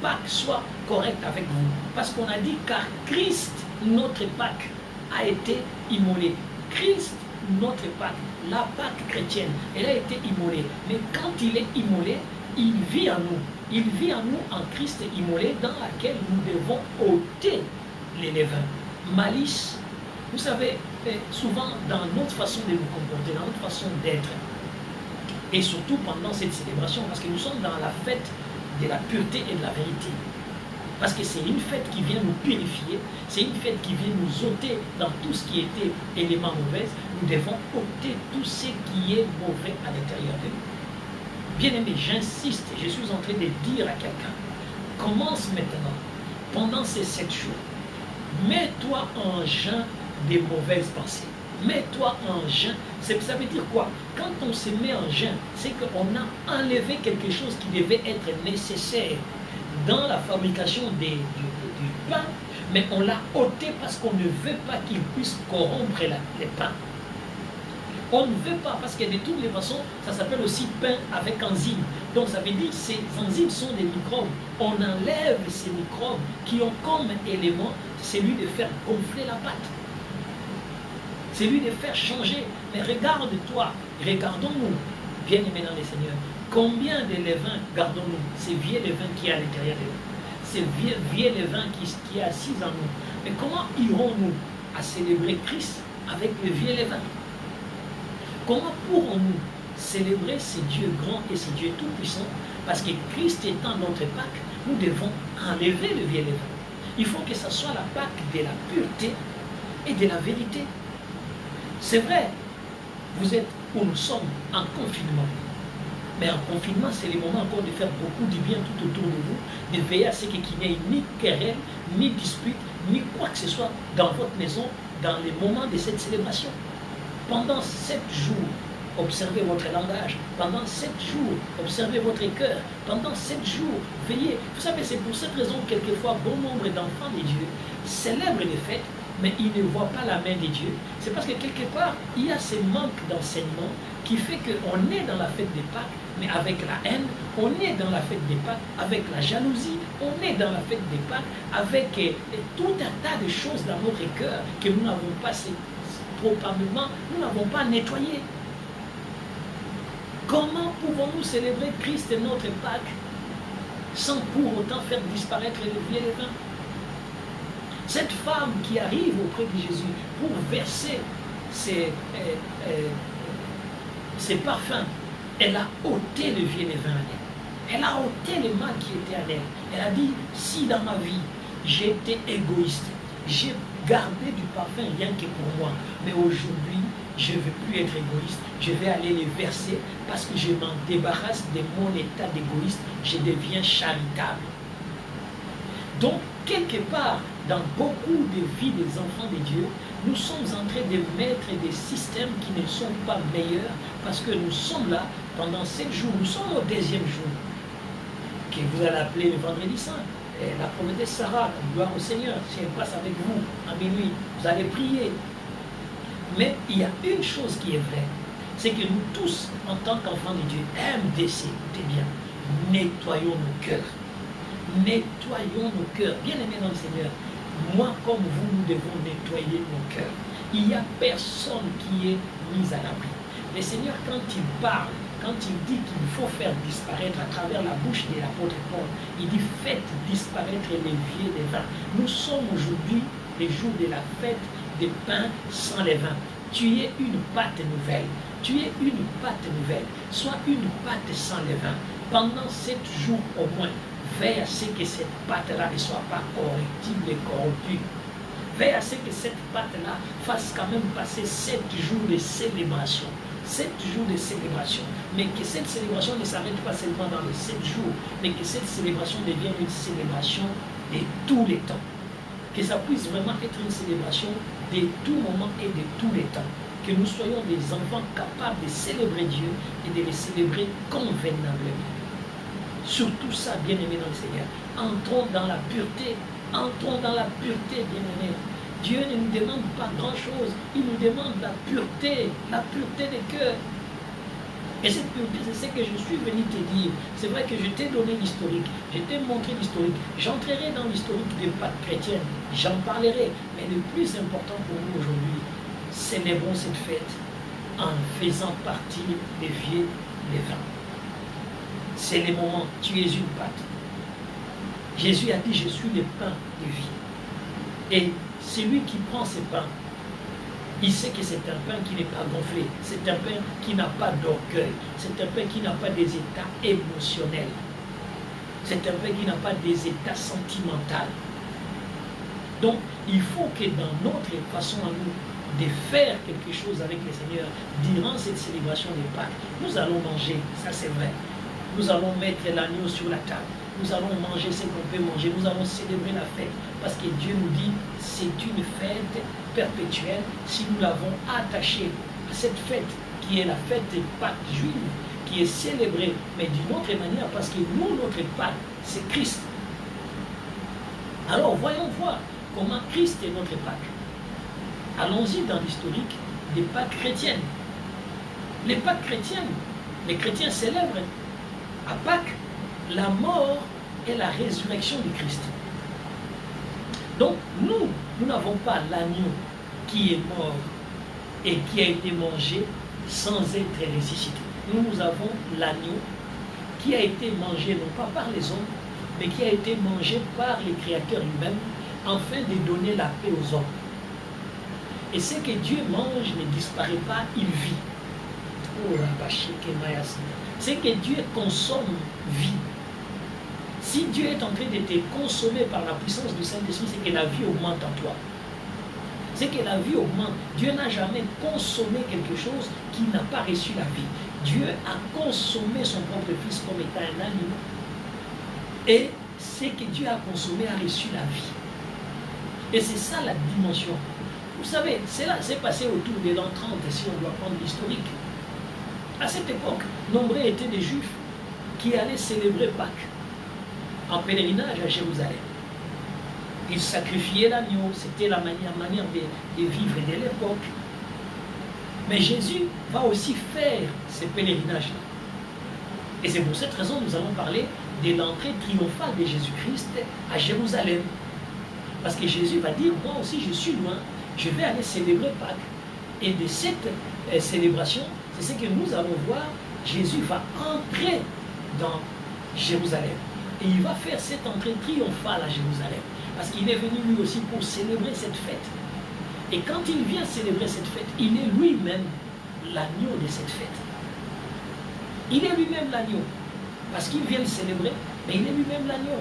Pâques soit correct avec vous. Parce qu'on a dit: car Christ, notre Pâques, a été immolé. Christ, notre Pâques, la Pâques chrétienne, elle a été immolée. Mais quand il est immolé, il vit en nous. Il vit en nous en Christ immolé, dans laquelle nous devons ôter les levains. Malice. Vous savez, souvent dans notre façon de nous comporter, dans notre façon d'être, et surtout pendant cette célébration, parce que nous sommes dans la fête de la pureté et de la vérité. Parce que c'est une fête qui vient nous purifier, c'est une fête qui vient nous ôter dans tout ce qui était élément mauvais. Nous devons ôter tout ce qui est mauvais à l'intérieur de nous. Bien-aimé, j'insiste, je suis en train de dire à quelqu'un: commence maintenant, pendant ces 7 jours, mets-toi en jeûne des mauvaises pensées. Mets-toi en jeûne. Ça veut dire quoi? Quand on se met en jeûne, c'est qu'on a enlevé quelque chose qui devait être nécessaire dans la fabrication du pain, mais on l'a ôté parce qu'on ne veut pas qu'il puisse corrompre les pains. On ne veut pas, parce que de toutes les façons, ça s'appelle aussi pain avec enzymes. Donc ça veut dire que ces enzymes sont des microbes. On enlève ces microbes qui ont comme élément celui de faire gonfler la pâte. C'est lui de faire changer. Mais regarde-toi, regardons-nous, bien-aimés dans le Seigneur, combien de levains gardons-nous? Ces vieux levains qui est à l'intérieur de nous, ces vieux levains qui est assis en nous. Mais comment irons-nous à célébrer Christ avec le vieux levain? Comment pourrons-nous célébrer ce Dieu grand et ce Dieu tout-puissant? Parce que Christ étant notre Pâque, nous devons enlever le vieux levain. Il faut que ce soit la Pâque de la pureté et de la vérité. C'est vrai, vous êtes où nous sommes en confinement. Mais en confinement, c'est le moment encore de faire beaucoup de bien tout autour de vous, de veiller à ce qu'il n'y ait ni querelle, ni dispute, ni quoi que ce soit dans votre maison, dans les moments de cette célébration. Pendant 7 jours, observez votre langage. Pendant 7 jours, observez votre cœur. Pendant 7 jours, veillez. Vous savez, c'est pour cette raison que quelquefois, bon nombre d'enfants de Dieu célèbrent les fêtes, mais ils ne voient pas la main de Dieu. C'est parce que quelque part, il y a ce manque d'enseignement qui fait qu'on est dans la fête des Pâques, mais avec la haine. On est dans la fête des Pâques avec la jalousie. On est dans la fête des Pâques avec tout un tas de choses dans notre cœur que nous n'avons pas probablement, nous n'avons pas nettoyé. Comment pouvons-nous célébrer Christ et notre Pâques sans pour autant faire disparaître le vieux levain? Cette femme qui arrive auprès de Jésus pour verser ses parfums, elle a ôté le vieux levain en elle. Elle a ôté le mal qui était en elle. Elle a dit, si dans ma vie, j'ai été égoïste, j'ai gardé du parfum rien que pour moi, mais aujourd'hui, je ne veux plus être égoïste, je vais aller les verser parce que je m'en débarrasse de mon état d'égoïste, je deviens charitable. Donc, quelque part, dans beaucoup de vies des enfants de Dieu, nous sommes en train de mettre des systèmes qui ne sont pas meilleurs parce que nous sommes là pendant 7 jours, nous sommes au 2e jour, que vous allez appeler le vendredi saint. Et la prophétesse Sarah, gloire au Seigneur, si elle passe avec vous à minuit, vous allez prier. Mais il y a une chose qui est vraie, c'est que nous tous, en tant qu'enfants de Dieu, MDC, écoutez bien, nettoyons nos cœurs. Nettoyons nos cœurs. Bien-aimés dans le Seigneur, moi comme vous, nous devons nettoyer nos cœurs. Il n'y a personne qui est mis à l'abri. Le Seigneur, quand il parle, quand il dit qu'il faut faire disparaître à travers la bouche de l'apôtre Paul, il dit faites disparaître les vieux levains. Nous sommes aujourd'hui les jours de la fête des pains sans levain. Tu es une pâte nouvelle. Tu es une pâte nouvelle. Sois une pâte sans levain. Pendant 7 jours au moins, veille à ce que cette pâte-là ne soit pas correctible et corrompue. Veille à ce que cette pâte-là fasse quand même passer 7 jours de célébration. 7 jours de célébration. Mais que cette célébration ne s'arrête pas seulement dans les 7 jours, mais que cette célébration devienne une célébration de tous les temps. Que ça puisse vraiment être une célébration de tout moment et de tous les temps. Que nous soyons des enfants capables de célébrer Dieu et de le célébrer convenablement. Surtout ça, bien-aimés dans le Seigneur. Entrons dans la pureté. Entrons dans la pureté, bien-aimés. Dieu ne nous demande pas grand-chose. Il nous demande la pureté des cœurs. Et cette pureté, c'est ce que je suis venu te dire. C'est vrai que je t'ai donné l'historique, je t'ai montré l'historique. J'entrerai dans l'historique des Pâques chrétiennes. J'en parlerai. Mais le plus important pour nous aujourd'hui, célébrons cette fête en faisant partie des vieux levains. C'est le moment. Tu es une pâte. Jésus a dit, je suis le pain de vie. Et celui qui prend ce pain, il sait que c'est un pain qui n'est pas gonflé. C'est un pain qui n'a pas d'orgueil. C'est un pain qui n'a pas des états émotionnels. C'est un pain qui n'a pas des états sentimentaux. Donc, il faut que dans notre façon à nous de faire quelque chose avec le Seigneur, durant cette célébration des Pâques, nous allons manger, ça c'est vrai. Nous allons mettre l'agneau sur la table. Nous allons manger ce qu'on peut manger. Nous allons célébrer la fête. Parce que Dieu nous dit, c'est une fête perpétuelle si nous l'avons attachée à cette fête qui est la fête des Pâques juives, qui est célébrée, mais d'une autre manière, parce que nous, notre Pâques, c'est Christ. Alors, voyons voir comment Christ est notre Pâques. Allons-y dans l'historique des Pâques chrétiennes. Les Pâques chrétiennes, les chrétiens célèbrent à Pâques la mort et la résurrection du Christ. Donc, nous n'avons pas l'agneau qui est mort et qui a été mangé sans être ressuscité. Nous avons l'agneau qui a été mangé non pas par les hommes, mais qui a été mangé par le Créateur lui-même, afin de donner la paix aux hommes. Et ce que Dieu mange ne disparaît pas, il vit. Oh, ce que Dieu consomme vit. Si Dieu est en train de te consommer par la puissance du Saint-Esprit, c'est que la vie augmente en toi. C'est que la vie augmente. Dieu n'a jamais consommé quelque chose qui n'a pas reçu la vie. Dieu a consommé son propre Fils comme étant un aliment. Et ce que Dieu a consommé a reçu la vie. Et c'est ça la dimension. Vous savez, cela s'est passé autour des l'an 30, si on doit prendre l'historique. À cette époque, nombreux étaient des Juifs qui allaient célébrer Pâques en pèlerinage à Jérusalem. Ils sacrifiaient l'agneau, c'était la manière de vivre de l'époque. Mais Jésus va aussi faire ces pèlerinages-là. Et c'est pour cette raison que nous allons parler de l'entrée triomphale de Jésus-Christ à Jérusalem. Parce que Jésus va dire, moi aussi je suis loin, je vais aller célébrer Pâques. Et de cette célébration, c'est ce que nous allons voir, Jésus va entrer dans Jérusalem. Et il va faire cette entrée triomphale à Jérusalem. Parce qu'il est venu lui aussi pour célébrer cette fête. Et quand il vient célébrer cette fête, il est lui-même l'agneau de cette fête. Il est lui-même l'agneau. Parce qu'il vient le célébrer, mais il est lui-même l'agneau.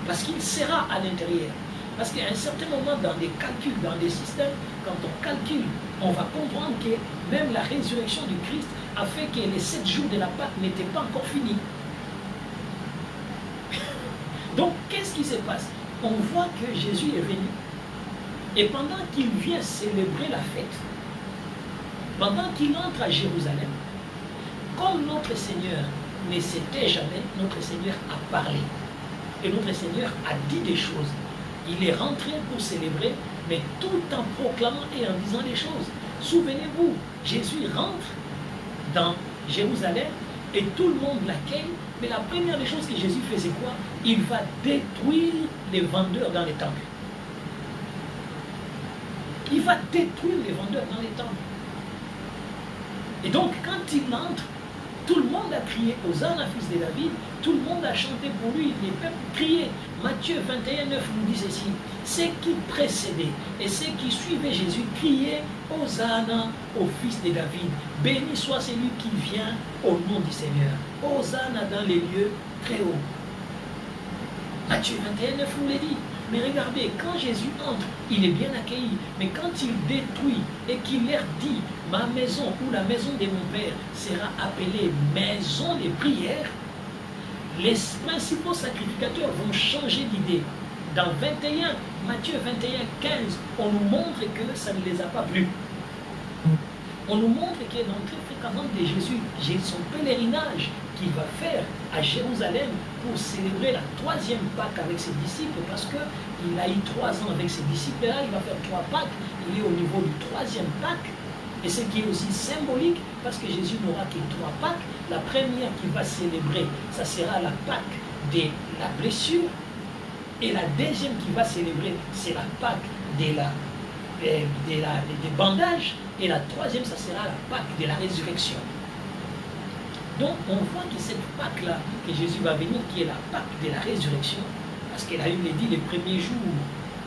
Parce qu'il sera à l'intérieur. Parce qu'à un certain moment, dans des calculs, dans des systèmes, quand on calcule, on va comprendre que même la résurrection du Christ a fait que les 7 jours de la Pâque n'étaient pas encore finis. Donc, qu'est-ce qui se passe? On voit que Jésus est venu. Et pendant qu'il vient célébrer la fête, pendant qu'il entre à Jérusalem, comme notre Seigneur ne s'était jamais, notre Seigneur a parlé. Et notre Seigneur a dit des choses. Il est rentré pour célébrer, mais tout en proclamant et en disant des choses. Souvenez-vous, Jésus rentre dans Jérusalem et tout le monde l'accueille. Mais la première des choses que Jésus fait, c'est quoi? Il va détruire les vendeurs dans les temples. Il va détruire les vendeurs dans les temples. Et donc, quand il entre, tout le monde a crié Hosanna, fils de David, tout le monde a chanté pour lui, les peuples criaient. Matthieu 21, 9 nous dit ceci, ceux qui précédaient et ceux qui suivaient Jésus criaient Hosanna au fils de David, béni soit celui qui vient au nom du Seigneur, Hosanna dans les lieux très hauts. Matthieu 21, 9 nous le dit. Mais regardez, quand Jésus entre, il est bien accueilli. Mais quand il détruit et qu'il leur dit, ma maison ou la maison de mon Père sera appelée maison de prière, les principaux sacrificateurs vont changer d'idée. Dans 21, Matthieu 21, 15, on nous montre que ça ne les a pas plu. On nous montre que l'entrée fréquente de Jésus, son pèlerinage qu'il va faire à Jérusalem pour célébrer la 3e Pâque avec ses disciples, parce qu'il a eu 3 ans avec ses disciples, et là il va faire 3 Pâques, il est au niveau du 3e Pâque, et ce qui est aussi symbolique, parce que Jésus n'aura que 3 Pâques. La première qu'il va célébrer, ça sera la Pâque de la blessure, et la deuxième qu'il va célébrer, c'est la Pâque des bandages, et la 3e, ça sera la Pâque de la résurrection. Donc on voit que cette Pâque-là, que Jésus va venir, qui est la Pâque de la résurrection, parce qu'elle a eu dit les premiers jours,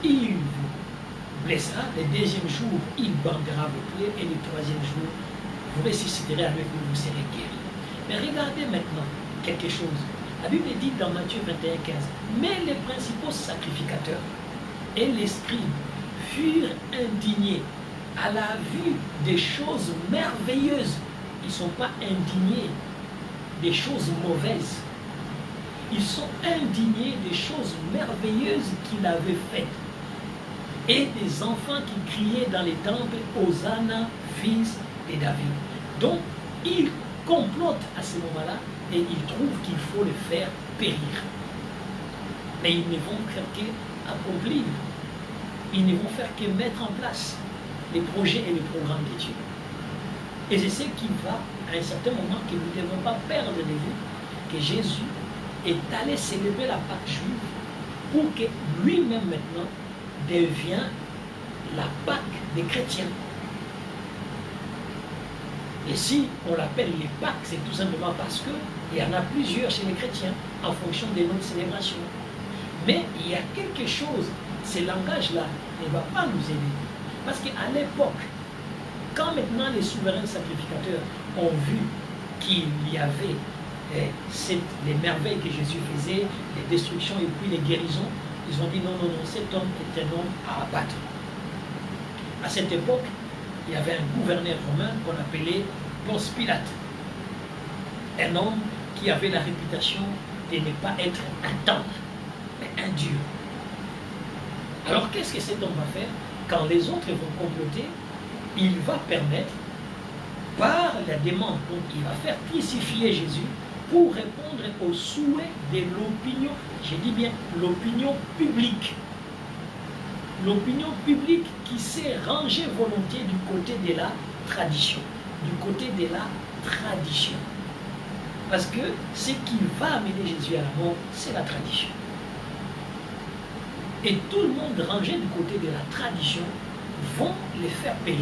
il vous blessera, le 2e jour, il bandera vos pieds, et le 3e jour, vous ressusciterez avec nous, vous serez guéris. Mais regardez maintenant quelque chose. La Bible dit dans Matthieu 21, 15, mais les principaux sacrificateurs et les scribes furent indignés à la vue des choses merveilleuses. Ils ne sont pas indignés des choses mauvaises. Ils sont indignés des choses merveilleuses qu'il avait faites. Et des enfants qui criaient dans les temples, Hosanna, fils de David. Donc, ils complotent à ce moment-là et ils trouvent qu'il faut le faire périr. Mais ils ne vont faire qu'accomplir. Ils ne vont faire que mettre en place les projets et les programmes de Dieu. Et c'est ce qui va, à un certain moment, que nous ne devons pas perdre de vue, que Jésus est allé célébrer la Pâque juive pour que lui-même maintenant devienne la Pâque des chrétiens. Et si on l'appelle les Pâques, c'est tout simplement parce qu'il y en a plusieurs chez les chrétiens en fonction de notre célébration. Mais il y a quelque chose, ce langage-là ne va pas nous aider. Parce qu'à l'époque, quand maintenant les souverains sacrificateurs ont vu qu'il y avait les merveilles que Jésus faisait, les destructions et puis les guérisons, ils ont dit non, non, non, cet homme est un homme à abattre. À cette époque, il y avait un gouverneur romain qu'on appelait Ponce Pilate. Un homme qui avait la réputation de ne pas être un tendre, mais un dur. Alors qu'est-ce que cet homme va faire? Quand les autres vont comploter, il va permettre par la demande. Donc il va faire crucifier Jésus pour répondre aux souhaits de l'opinion, je dis bien l'opinion publique. L'opinion publique qui s'est rangée volontiers du côté de la tradition. Du côté de la tradition. Parce que ce qui va amener Jésus à la mort, c'est la tradition. Et tout le monde rangé du côté de la tradition vont les faire périr.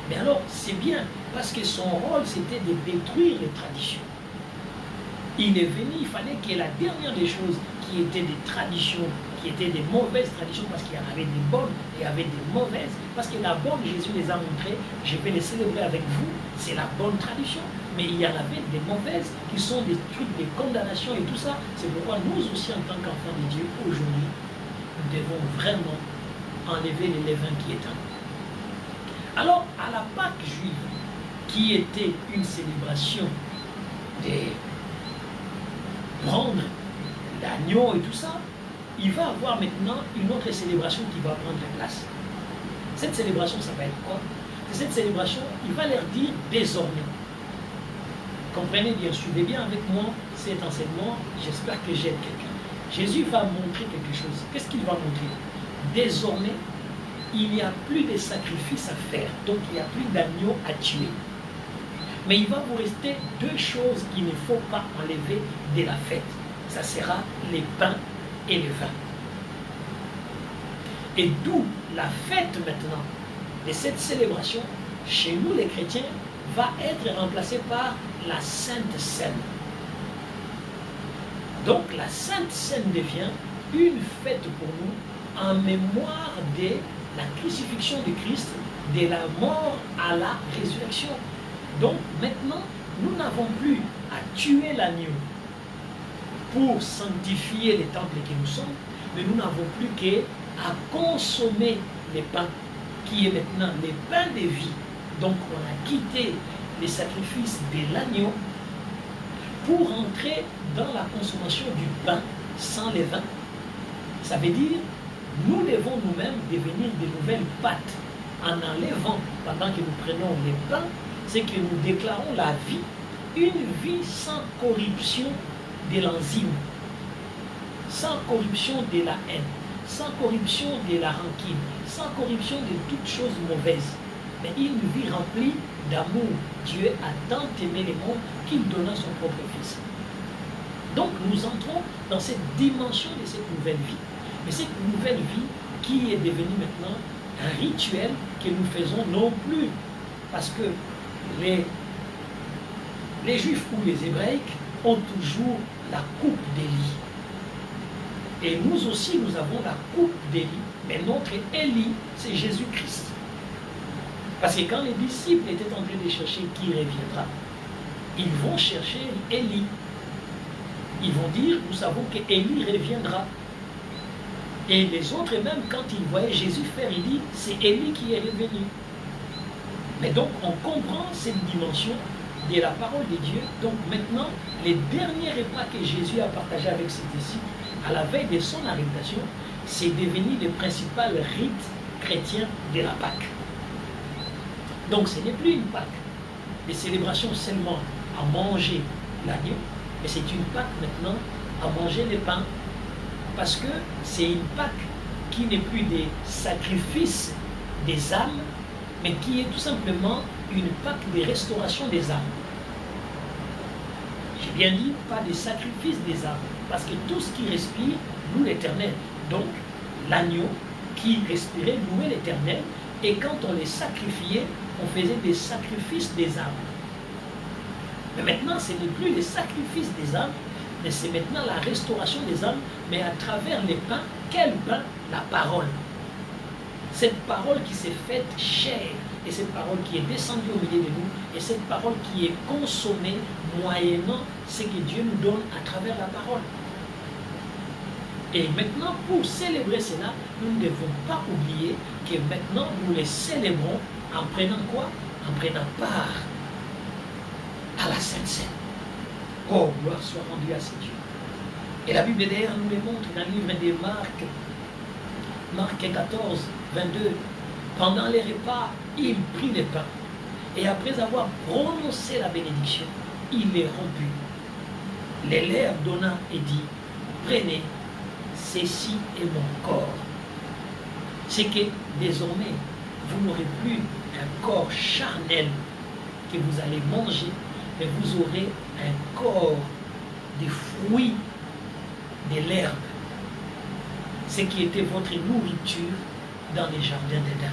Mais alors, c'est bien, parce que son rôle, c'était de détruire les traditions. Il est venu, il fallait que la dernière des choses qui étaient des traditions, qui étaient des mauvaises traditions, parce qu'il y en avait des bonnes et il y avait des mauvaises, parce que la bonne, Jésus les a montrées, je vais les célébrer avec vous, c'est la bonne tradition. Mais il y en avait des mauvaises qui sont des trucs de condamnation et tout ça. C'est pourquoi nous aussi, en tant qu'enfants de Dieu, aujourd'hui, nous devons vraiment enlever les levains qui est en nous. Alors, à la Pâque juive, qui était une célébration de prendre l'agneau et tout ça, il va avoir maintenant une autre célébration qui va prendre place. Cette célébration, ça va être quoi? Cette célébration, il va leur dire désormais. Comprenez bien, suivez bien avec moi cet enseignement, j'espère que j'aide quelqu'un. Jésus va montrer quelque chose. Qu'est-ce qu'il va montrer? Désormais, il n'y a plus de sacrifices à faire, donc il n'y a plus d'agneau à tuer. Mais il va vous rester deux choses qu'il ne faut pas enlever de la fête. Ça sera les pains et le vin. Et d'où la fête maintenant de cette célébration, chez nous les chrétiens, va être remplacée par la Sainte Seine. Donc la Sainte Seine devient une fête pour nous en mémoire de la crucifixion de Christ, de la mort à la résurrection. Donc maintenant, nous n'avons plus à tuer l'agneau pour sanctifier les temples que nous sommes, mais nous n'avons plus qu'à consommer les pains, qui est maintenant les pains de vie. Donc on a quitté les sacrifices de l'agneau pour entrer dans la consommation du pain sans levain. Ça veut dire, nous devons nous-mêmes devenir de nouvelles pâtes en enlevant, pendant que nous prenons les pains, c'est que nous déclarons la vie, une vie sans corruption de l'enzyme, sans corruption de la haine, sans corruption de la rancune, sans corruption de toutes choses mauvaises, mais une vie remplie d'amour. Dieu a tant aimé le monde qu'il donna son propre Fils. Donc nous entrons dans cette dimension de cette nouvelle vie. Mais cette nouvelle vie qui est devenue maintenant un rituel que nous faisons non plus parce que les Juifs ou les Hébraïques ont toujours la coupe d'Élie. Et nous aussi, nous avons la coupe d'Élie. Mais notre Élie, c'est Jésus-Christ. Parce que quand les disciples étaient en train de chercher qui reviendra, ils vont chercher Élie. Ils vont dire, nous savons qu'Élie reviendra. Et les autres même, quand ils voyaient Jésus faire, ils disent, c'est Élie qui est revenu. Mais donc, on comprend cette dimension de la parole de Dieu. Donc maintenant, les derniers repas que Jésus a partagés avec ses disciples, à la veille de son arrestation, c'est devenu le principal rite chrétien de la Pâque. Donc ce n'est plus une Pâque de célébration seulement à manger l'agneau, mais c'est une Pâque maintenant à manger les pains, parce que c'est une Pâque qui n'est plus des sacrifices des âmes, mais qui est tout simplement une Pâque de restauration des âmes. J'ai bien dit, pas des sacrifices des âmes, parce que tout ce qui respire loue l'Éternel. Donc l'agneau qui respirait louait l'Éternel, et quand on les sacrifiait, on faisait des sacrifices des âmes. Mais maintenant, ce n'est plus les sacrifices des âmes, mais c'est maintenant la restauration des âmes, mais à travers les pains. Quel pain? La parole. Cette parole qui s'est faite chair, et cette parole qui est descendue au milieu de nous, et cette parole qui est consommée moyennant ce que Dieu nous donne à travers la parole. Et maintenant, pour célébrer cela, nous ne devons pas oublier que maintenant, nous les célébrons en prenant quoi? En prenant part à la Sainte Seine. Oh, gloire soit rendue à ce Dieu. Et la Bible d'ailleurs nous le montre dans le livre de Marc, Marc 14, 22. Pendant les repas, il prit le pain. Et après avoir prononcé la bénédiction, il les romput. Les leur donna et dit, prenez, ceci est mon corps. C'est que désormais, vous n'aurez plus un corps charnel que vous allez manger, mais vous aurez un corps des fruits de l'herbe, ce qui était votre nourriture dans les jardins d'Éden.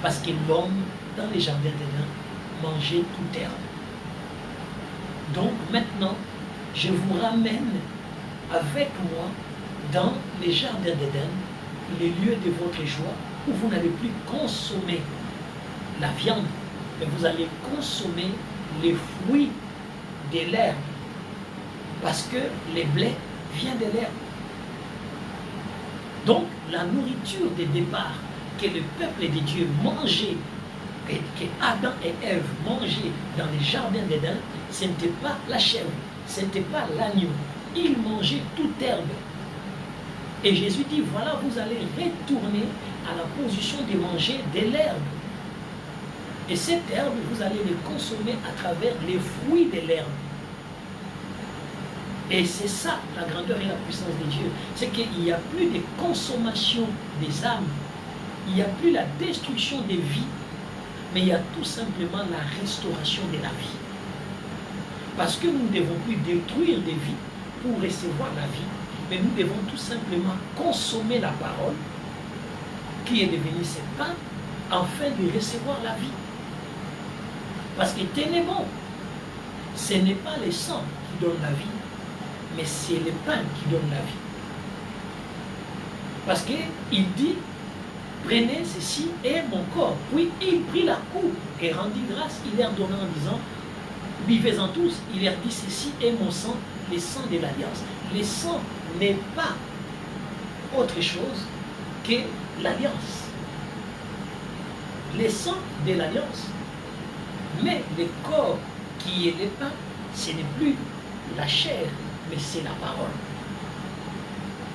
Parce que l'homme, dans les jardins d'Éden, mangeait toute herbe. Donc maintenant, je vous ramène avec moi dans les jardins d'Éden, les lieux de votre joie, où vous n'allez plus consommer la viande, mais vous allez consommer les fruits de l'herbe. Parce que les blés viennent de l'herbe. Donc, la nourriture de départ que le peuple de Dieu mangeait, que Adam et Ève mangeaient dans les jardins d'Éden, ce n'était pas la chèvre, ce n'était pas l'agneau. Ils mangeaient toute herbe. Et Jésus dit, voilà, vous allez retourner à la position de manger de l'herbe. Et cette herbe, vous allez les consommer à travers les fruits de l'herbe. Et c'est ça la grandeur et la puissance de Dieu. C'est qu'il n'y a plus de consommation des âmes. Il n'y a plus la destruction des vies. Mais il y a tout simplement la restauration de la vie. Parce que nous ne devons plus détruire des vies pour recevoir la vie. Mais nous devons tout simplement consommer la parole qui est devenue ce pain afin de recevoir la vie. Parce que tenez bon, ce n'est pas le sang qui donne la vie, mais c'est le pain qui donne la vie. Parce qu'il dit, prenez ceci et mon corps. Puis il prit la coupe et rendit grâce, il leur donna en disant, buvez-en tous, il leur dit, ceci est mon sang, le sang de l'alliance. Le sang n'est pas autre chose que l'alliance. Le sang de l'alliance. Mais le corps qui est le pain, ce n'est plus la chair, mais c'est la parole.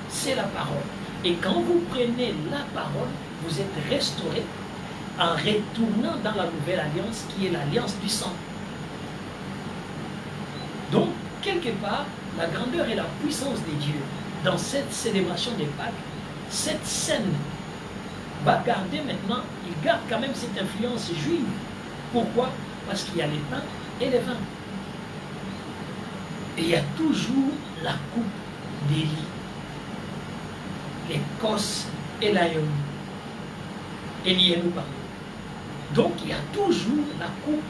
C'est la parole. Et quand vous prenez la parole, vous êtes restauré en retournant dans la nouvelle alliance qui est l'alliance du sang. Donc, quelque part, la grandeur et la puissance de Dieu dans cette célébration des Pâques, cette scène va garder maintenant, il garde quand même cette influence juive. Pourquoi? Parce qu'il y a les pains et les vins. Et il y a toujours la coupe d'Élie, l'Écosse et l'Aïon. Élie-nous pardon. Donc il y a toujours la coupe.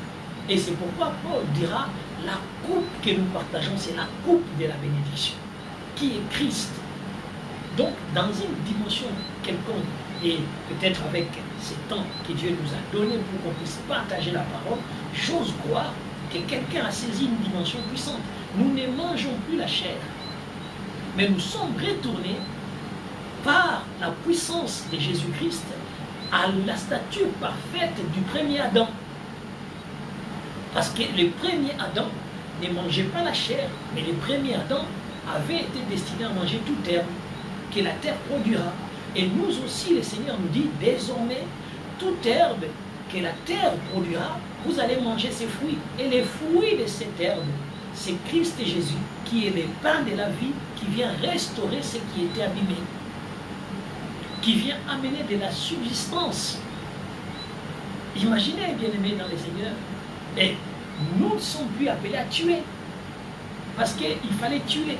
Et c'est pourquoi Paul dira, la coupe que nous partageons, c'est la coupe de la bénédiction, qui est Christ. Donc, dans une dimension quelconque, et peut-être avec ces temps que Dieu nous a donné pour qu'on puisse partager la parole, j'ose croire que quelqu'un a saisi une dimension puissante. Nous ne mangeons plus la chair, mais nous sommes retournés par la puissance de Jésus-Christ à la stature parfaite du premier Adam. Parce que le premier Adam ne mangeait pas la chair, mais le premier Adam avait été destiné à manger toute herbe que la terre produira. Et nous aussi, le Seigneur nous dit, désormais, toute herbe que la terre produira, vous allez manger ses fruits. Et les fruits de cette herbe, c'est Christ et Jésus, qui est le pain de la vie, qui vient restaurer ce qui était abîmé, qui vient amener de la subsistance. Imaginez, bien-aimés dans le Seigneur, et nous ne sommes plus appelés à tuer, parce qu'il fallait tuer.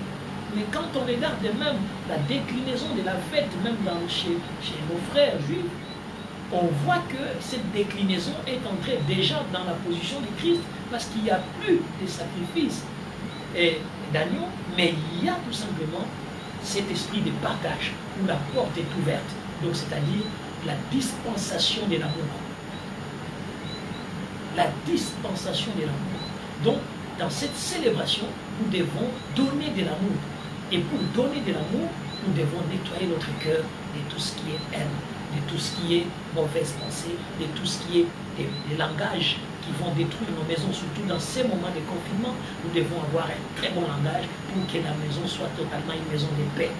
Mais quand on regarde même la déclinaison de la fête, même chez nos frères juifs, on voit que cette déclinaison est entrée déjà dans la position de Christ, parce qu'il n'y a plus de sacrifices d'agneau, mais il y a tout simplement cet esprit de partage, où la porte est ouverte, donc c'est-à-dire la dispensation de l'amour. La dispensation de l'amour. Donc, dans cette célébration, nous devons donner de l'amour. Et pour donner de l'amour, nous devons nettoyer notre cœur de tout ce qui est haine, de tout ce qui est mauvaise pensée, de tout ce qui est des langages qui vont détruire nos maisons, surtout dans ces moments de confinement. Nous devons avoir un très bon langage pour que la maison soit totalement une maison de paix.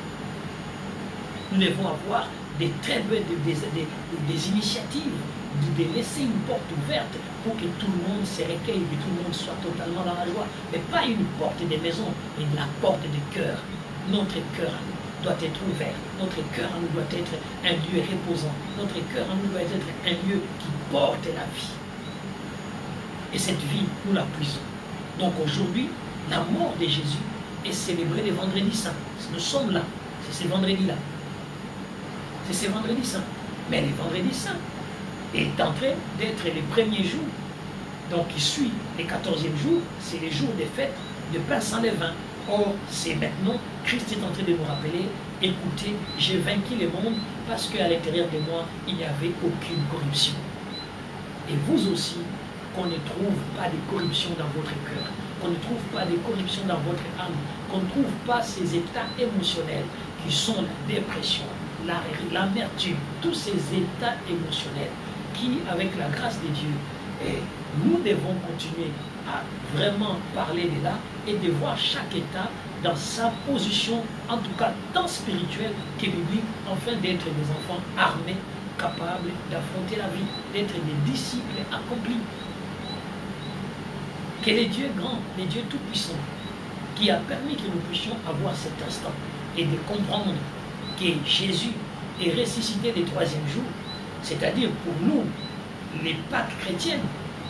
Nous devons avoir des très belles des initiatives, de laisser une porte ouverte pour que tout le monde se recueille, que tout le monde soit totalement dans la joie. Mais pas une porte des maisons, mais la porte des cœurs. Notre cœur à nous doit être ouvert. Notre cœur à nous doit être un lieu reposant. Notre cœur à nous doit être un lieu qui porte la vie. Et cette vie, nous la puissons. Donc aujourd'hui, la mort de Jésus est célébrée le vendredi saint. Nous sommes là. C'est ce vendredi-là. C'est ce vendredi saint. Mais le vendredi saint est en train d'être le premier jour. Donc il suit le 14e jour, c'est le jour des fêtes de pain sans levain. Or, c'est maintenant, Christ est en train de nous rappeler, écoutez, j'ai vaincu le monde parce qu'à l'intérieur de moi, il n'y avait aucune corruption. Et vous aussi, qu'on ne trouve pas de corruption dans votre cœur, qu'on ne trouve pas de corruption dans votre âme, qu'on ne trouve pas ces états émotionnels qui sont la dépression, l'amertume, tous ces états émotionnels qui, avec la grâce de Dieu, nous devons continuer à vraiment parler de là et de voir chaque état dans sa position, en tout cas tant spirituelle que biblique, afin d'être des enfants armés, capables d'affronter la vie, d'être des disciples accomplis. Que les dieux grands, les dieux tout-puissants, qui a permis que nous puissions avoir cet instant et de comprendre que Jésus est ressuscité le 3e jour, c'est-à-dire pour nous, les Pâques chrétiennes,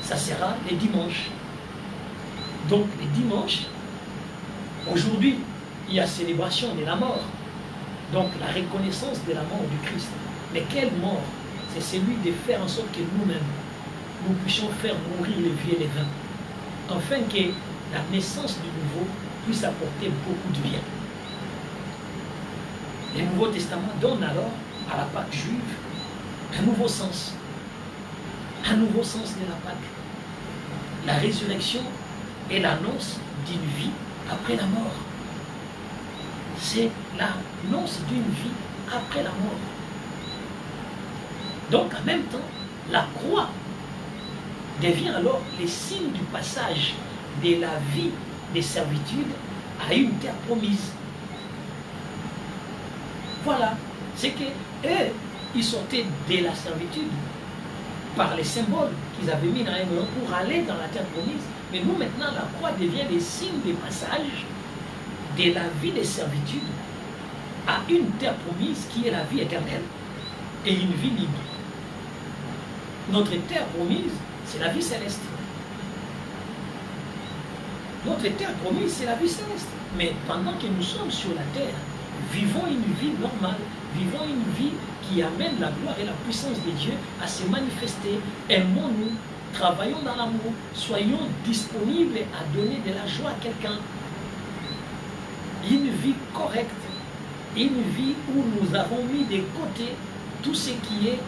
ça sera les dimanches. Donc les dimanches, aujourd'hui, il y a célébration de la mort. Donc la reconnaissance de la mort du Christ. Mais quelle mort? C'est celui de faire en sorte que nous-mêmes, nous puissions faire mourir les vieux et les vains, afin que la naissance du nouveau puisse apporter beaucoup de bien. Le Nouveau Testament donne alors à la Pâque juive un nouveau sens. Un nouveau sens de la Pâque. La résurrection est l'annonce d'une vie après la mort. C'est l'annonce d'une vie après la mort. Donc en même temps, la croix devient alors le signe du passage de la vie de servitude à une terre promise. Voilà, c'est que eux, ils sortaient de la servitude par les symboles qu'ils avaient mis dans les mains pour aller dans la terre promise. Mais nous maintenant, la croix devient le signe de passage de la vie de servitude à une terre promise qui est la vie éternelle et une vie libre. Notre terre promise, c'est la vie céleste. Notre terre promise, c'est la vie céleste. Mais pendant que nous sommes sur la terre, vivons une vie normale, vivons une vie qui amène la gloire et la puissance de Dieu à se manifester. Aimons-nous, travaillons dans l'amour, soyons disponibles à donner de la joie à quelqu'un. Une vie correcte, une vie où nous avons mis de côté tout ce qui est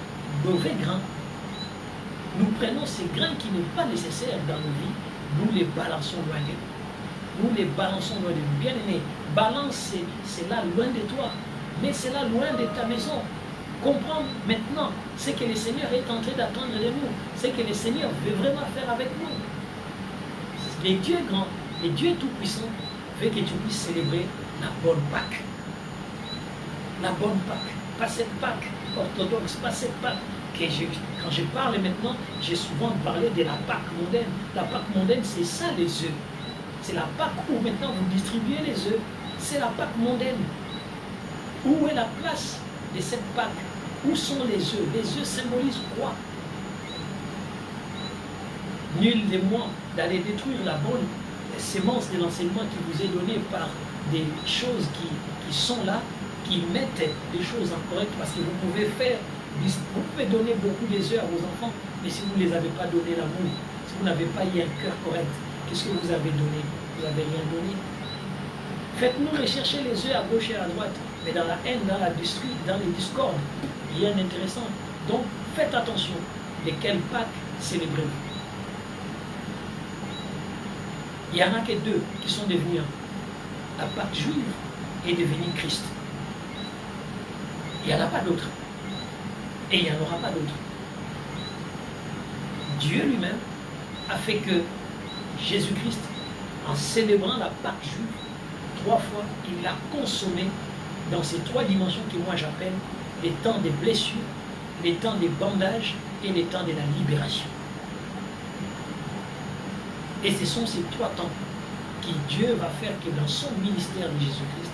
mauvais grain. Nous prenons ces grains qui n'est pas nécessaires dans nos vies, nous les balançons loin de nous. Nous les balançons loin de nous. Bien aimé, balance cela loin de toi, mais cela loin de ta maison. Comprends maintenant ce que le Seigneur est en train d'attendre de nous, ce que le Seigneur veut vraiment faire avec nous. Les dieux grands, les dieux tout-puissants veulent que tu puisses célébrer la bonne Pâque. La bonne Pâque, pas cette Pâque orthodoxe, pas cette Pâque. Quand je parle maintenant, j'ai souvent parlé de la Pâque mondaine. La Pâque mondaine, c'est ça les œufs. C'est la Pâque où maintenant vous distribuez les œufs. C'est la Pâque mondaine. Où est la place de cette Pâque? Où sont les œufs? Les œufs symbolisent quoi? Nul des moi d'aller détruire la bonne sémence de l'enseignement qui vous est donné par des choses qui sont là, qui mettent des choses en correct, parce que vous pouvez donner beaucoup des œufs à vos enfants, mais si vous ne les avez pas donné l'amour, si vous n'avez pas eu un cœur correct, qu'est-ce que vous avez donné? Vous n'avez rien donné. Faites-nous rechercher les œufs à gauche et à droite, mais dans la haine, dans les discordes, rien d'intéressant. Donc, faites attention. De quelle Pâque célébrez-vous? Il n'y en a que deux qui sont devenus un. La Pâque juive est devenue Christ. Il n'y en a pas d'autre. Et il n'y en aura pas d'autre. Dieu lui-même a fait que Jésus-Christ, en célébrant la Pâque juive, 3 fois, il l'a consommé dans ces 3 dimensions que moi j'appelle les temps des blessures, les temps des bandages et les temps de la libération. Et ce sont ces 3 temps que Dieu va faire que dans son ministère de Jésus-Christ,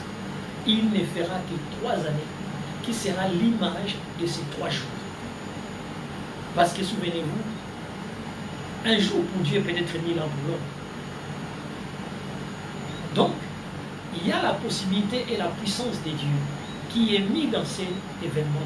il ne fera que 3 années, qui sera l'image de ces 3 jours. Parce que souvenez-vous, un jour pour Dieu peut être 1000 ans pour l'homme. Donc, il y a la possibilité et la puissance de Dieu qui est mise dans cet événement,